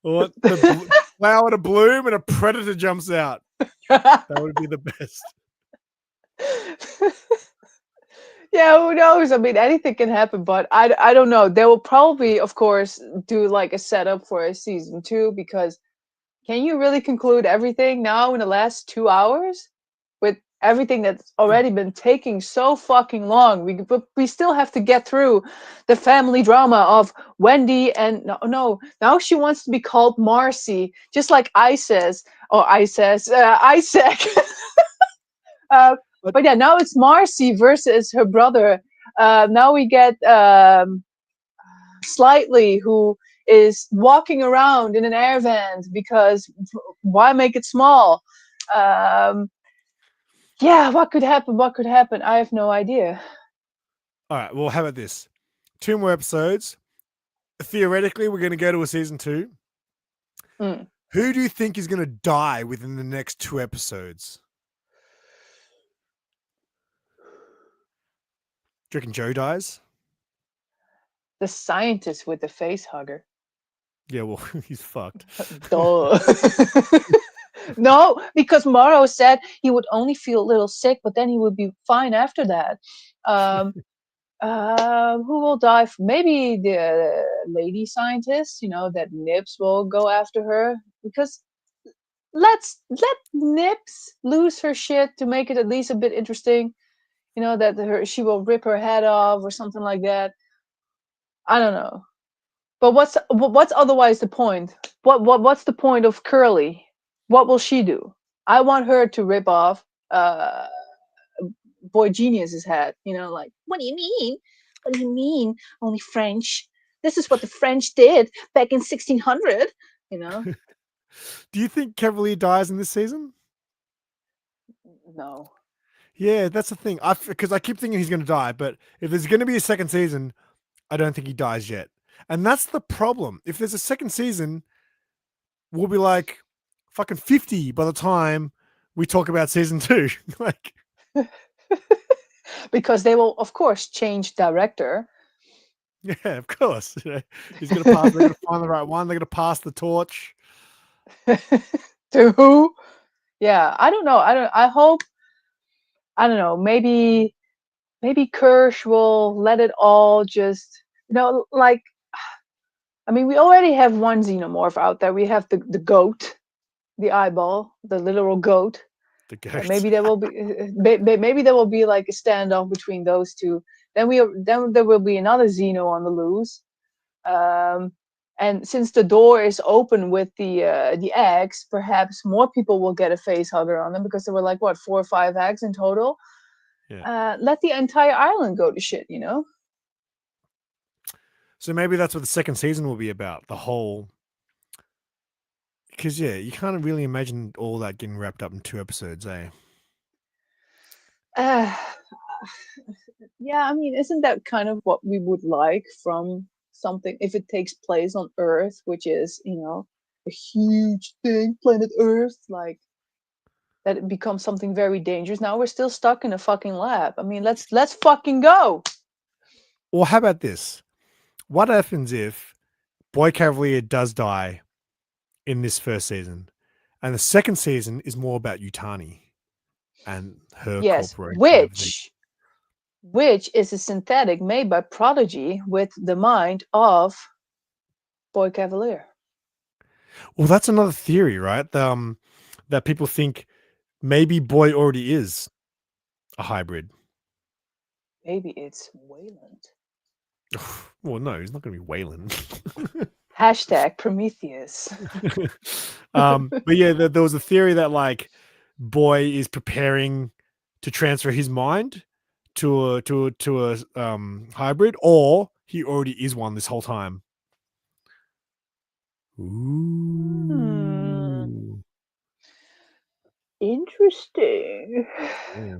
I want the flower to bloom and a predator jumps out. That would be the best. Yeah, who knows? I mean, anything can happen, but I don't know. They will probably, of course, do like a setup for a season 2 because can you really conclude everything now in the last 2 hours with everything that's already been taking so fucking long? We still have to get through the family drama of Wendy and no, now she wants to be called Marcy, just like Isaac. But yeah, now it's Marcy versus her brother. Now we get Slightly, who is walking around in an air vent because why make it small? Yeah, what could happen? What could happen? I have no idea. All right, well, how about this? 2 more episodes. Theoretically, we're going to go to a season 2. Who do you think is going to die within the next 2 episodes? Do you reckon Joe dies? The scientist with the face hugger. Yeah, well, he's fucked. Duh. No, because Morrow said he would only feel a little sick, but then he would be fine after that. Um, who will die? Maybe the lady scientist. That Nips will go after her because let Nips lose her shit to make it at least a bit interesting. That she will rip her head off or something like that. I don't know. But what's otherwise the point? What's the point of Curly? What will she do? I want her to rip off Boy Genius's head. Like, what do you mean? What do you mean? Only French. This is what the French did back in 1600. Do you think Cavalier dies in this season? No. Yeah, that's the thing. Because I keep thinking he's going to die, but if there's going to be a second season, I don't think he dies yet. And that's the problem. If there's a second season, we'll be like fucking 50 by the time we talk about season 2. Like, Because they will, of course, change director. yeah, of course. He's going to pass. They're going to find the right one. They're going to pass the torch. To who? Yeah, I don't know. I hope. I don't know. Maybe Kirsch will let it all just like. I mean, we already have one xenomorph out there. We have the goat, the eyeball, the literal goat. The ghost. Maybe there will be maybe there will be like a standoff between those two. Then there will be another Xeno on the loose. And since the door is open with the eggs, perhaps more people will get a face hugger on them because there were like what 4 or 5 eggs in total. Yeah. Let the entire island go to shit. So maybe that's what the second season will be about. The whole. Because, yeah, you can't really imagine all that getting wrapped up in 2 episodes, eh? Yeah, I mean, isn't that kind of what we would like from something if it takes place on Earth, which is, a huge thing, planet Earth, like that it becomes something very dangerous. Now we're still stuck in a fucking lab. I mean, let's fucking go. Or how about this? What happens if Boy Cavalier does die in this first season, and the second season is more about Yutani and her Yes, corporation and everything? which is a synthetic made by Prodigy with the mind of Boy Cavalier. Well, that's another theory, right? That people think maybe Boy already is a hybrid. Maybe it's Wayland. Well, no, he's not going to be Wayland. Hashtag Prometheus. But yeah, there was a theory that like Boy is preparing to transfer his mind to a hybrid, or he already is one this whole time. Ooh. Interesting. Yeah.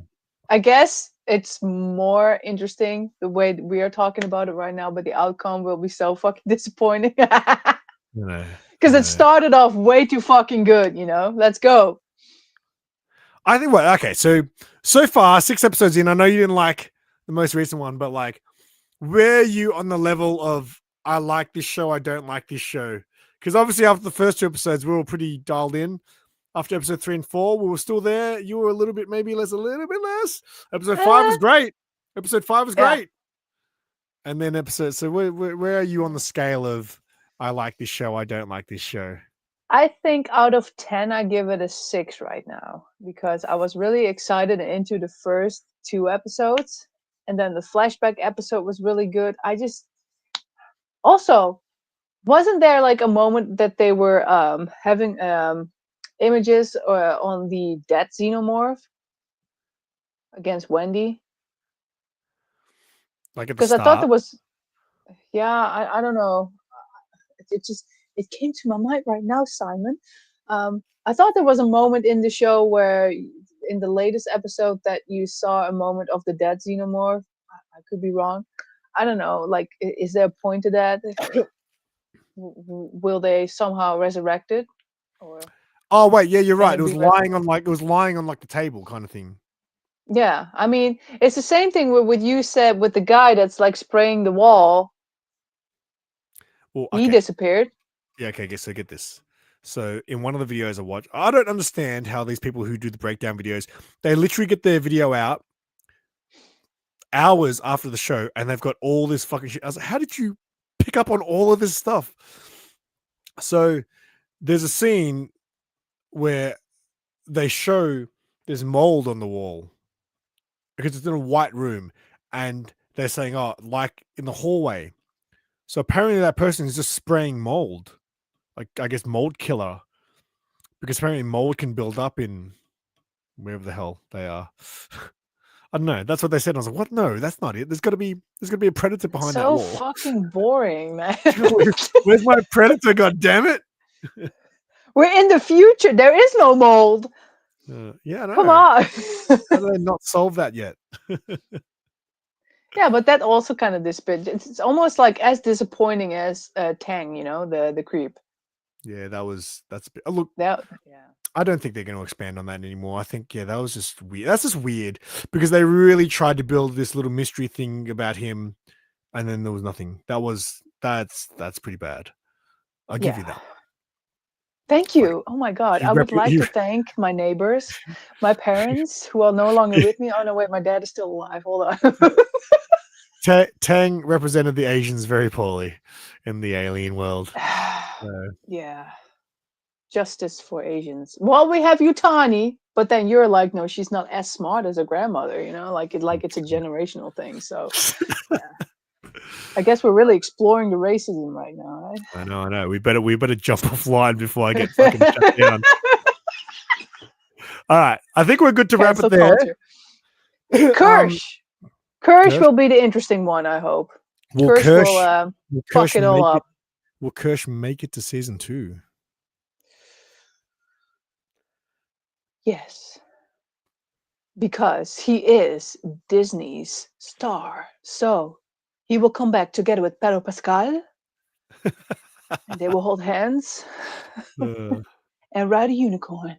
I guess it's more interesting the way we are talking about it right now, but the outcome will be so fucking disappointing. Because it started off way too fucking good, Let's go. I think okay, so far 6 episodes in, I know you didn't like the most recent one, but like, where are you on the level of I like this show, I don't like this show? Because obviously after the first 2 episodes, we were pretty dialed in. After episode 3 and 4, we were still there. You were a little bit less. Episode 5 was great. Episode 5 was great. And then so where are you on the scale of I like this show, I don't like this show? I think out of 10, I give it a 6 right now because I was really excited into the first 2 episodes. And then the flashback episode was really good. Also, wasn't there like a moment that they were having images on the dead xenomorph against Wendy? Like at the Because I thought start? there was, yeah, I don't know. It came to my mind right now, Simon. I thought there was a moment in the show where, in the latest episode, that you saw a moment of the dead xenomorph. I could be wrong. I don't know. Like, is there a point to that? Will they somehow resurrect it? Or Oh wait, yeah, you're can right. it It was be lying on like the table kind of thing. Yeah, I mean, it's the same thing with what you said with the guy that's like spraying the wall. Well, He okay. disappeared. Yeah, okay, so get this. So in one of the videos I watch, I don't understand how these people who do the breakdown videos, they literally get their video out hours after the show and they've got all this fucking shit. I was like, how did you pick up on all of this stuff? So there's a scene where they show there's mold on the wall because it's in a white room and they're saying, oh, like in the hallway. So apparently that person is just spraying mold, like I guess mold killer, because apparently mold can build up in wherever the hell they are. I don't know. That's what they said. I was like, what? No, that's not it. There's got to be a predator behind that So wall. fucking boring, man. Where's my predator? God damn it! We're in the future. There is no mold. Yeah, I know. Come on. How do they not solve that yet? Yeah, but that also kind of it's almost like as disappointing as Tang, the creep. Yeah, that's a bit. Look, yeah. I don't think they're going to expand on that anymore. I think that was just weird. That's just weird because they really tried to build this little mystery thing about him, and then there was nothing. That's pretty bad. I'll give you that. Thank you. Oh my God. I would like to thank my neighbors, my parents who are no longer with me. Oh no, wait, my dad is still alive. Hold on. Tang represented the Asians very poorly in the alien world. Yeah. Justice for Asians. Well, we have Yutani, but then you're like, no, she's not as smart as her grandmother, like it's a generational thing. So yeah. I guess we're really exploring the racism right now, right? I know. We better jump offline before I get fucking shut down. All right. I think we're good to wrap it there. Kirsch will be the interesting one, I hope. Kirsch will fuck it all up. Will Kirsch make it to season 2? Yes. Because he is Disney's star. So he will come back together with Pedro Pascal. And they will hold hands and ride a unicorn.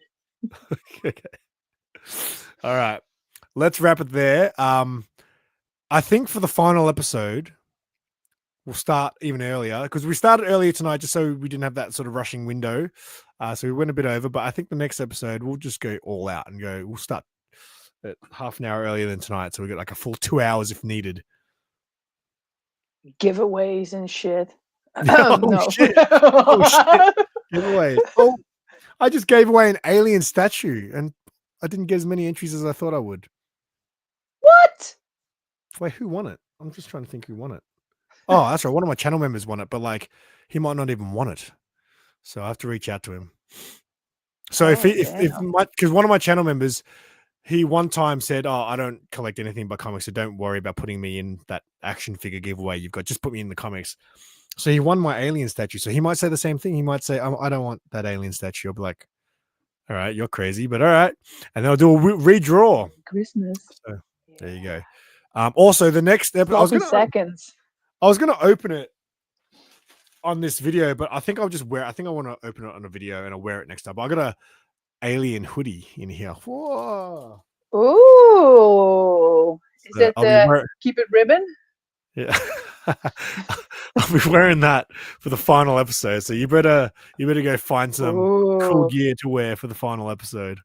Okay. All right. Let's wrap it there. I think for the final episode, we'll start even earlier because we started earlier tonight just so we didn't have that sort of rushing window. So we went a bit over, but I think the next episode we'll just go all out and we'll start at half an hour earlier than tonight. So we get like a full 2 hours if needed. Giveaways and shit. No. Shit. Oh, shit. Giveaways. Oh, I just gave away an alien statue and I didn't get as many entries as I thought I would. What? Wait, who won it? I'm just trying to think who won it. Oh, that's right. One of my channel members won it, but like he might not even want it. So I have to reach out to him. So because one of my channel members, he one time said, "Oh, I don't collect anything but comics, so don't worry about putting me in that action figure giveaway you've got. Just put me in the comics." So he won my alien statue. So he might say the same thing. He might say, "I don't want that alien statue." I'll be like, "All right, you're crazy, but all right." And they'll do a redraw. Christmas. So there you go. Also, the next episode, I was gonna open it on this video, but I think I'll just wear. I think I want to open it on a video and I'll wear it next time. But I got a alien hoodie in here. Whoa! Ooh! Is it the keep it ribbon? Yeah, I'll be wearing that for the final episode. So you better go find some cool gear to wear for the final episode.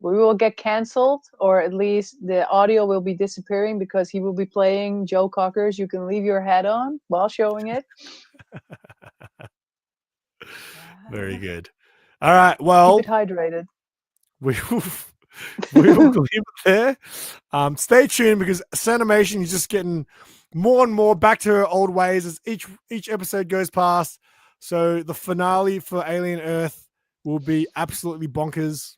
We will get canceled, or at least the audio will be disappearing because he will be playing Joe Cocker's "You Can Leave Your Hat On" while showing it. Very good. All right. Well, keep it hydrated. We will leave it there. Stay tuned because Cinemation is just getting more and more back to her old ways as each episode goes past. So the finale for Alien Earth will be absolutely bonkers.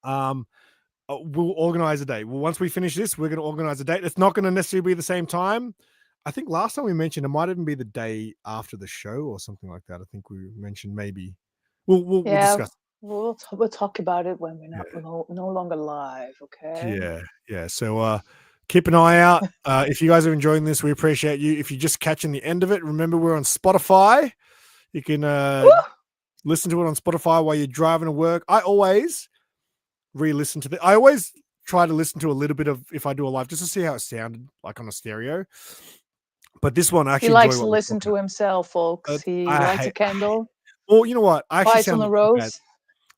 We'll organize a date. Well, once we finish this, we're going to organize a date. It's not going to necessarily be the same time. I think last time we mentioned it might even be the day after the show or something like that. I think we mentioned maybe. We'll discuss. We'll talk about it when we're no longer live. Okay. Yeah. So keep an eye out. If you guys are enjoying this, we appreciate you. If you're just catching the end of it, remember we're on Spotify. You can listen to it on Spotify while you're driving to work. I always re-listen to I always try to listen to a little bit of if I do a live just to see how it sounded like on a stereo. But this one actually he likes to listen to himself, folks. He lights a candle. Well, you know what? I actually Bites on sound the not too bad. rose.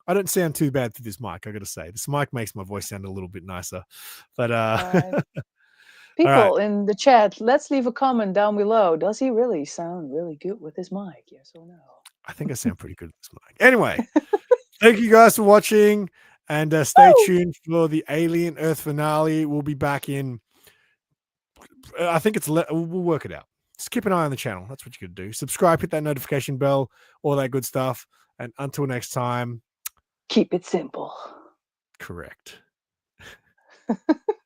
I don't sound too bad through this mic, I gotta say. This mic makes my voice sound a little bit nicer. But All right. all right. People in the chat, let's leave a comment down below. Does he really sound really good with his mic? Yes or no? I think I sound pretty good with this mic. Anyway, thank you guys for watching, and stay Woo! tuned for the Alien Earth finale. We'll be back in. I think we'll work it out. Just keep an eye on the channel. That's what you could do. Subscribe, hit that notification bell, all that good stuff. And until next time, Keep it simple. correct.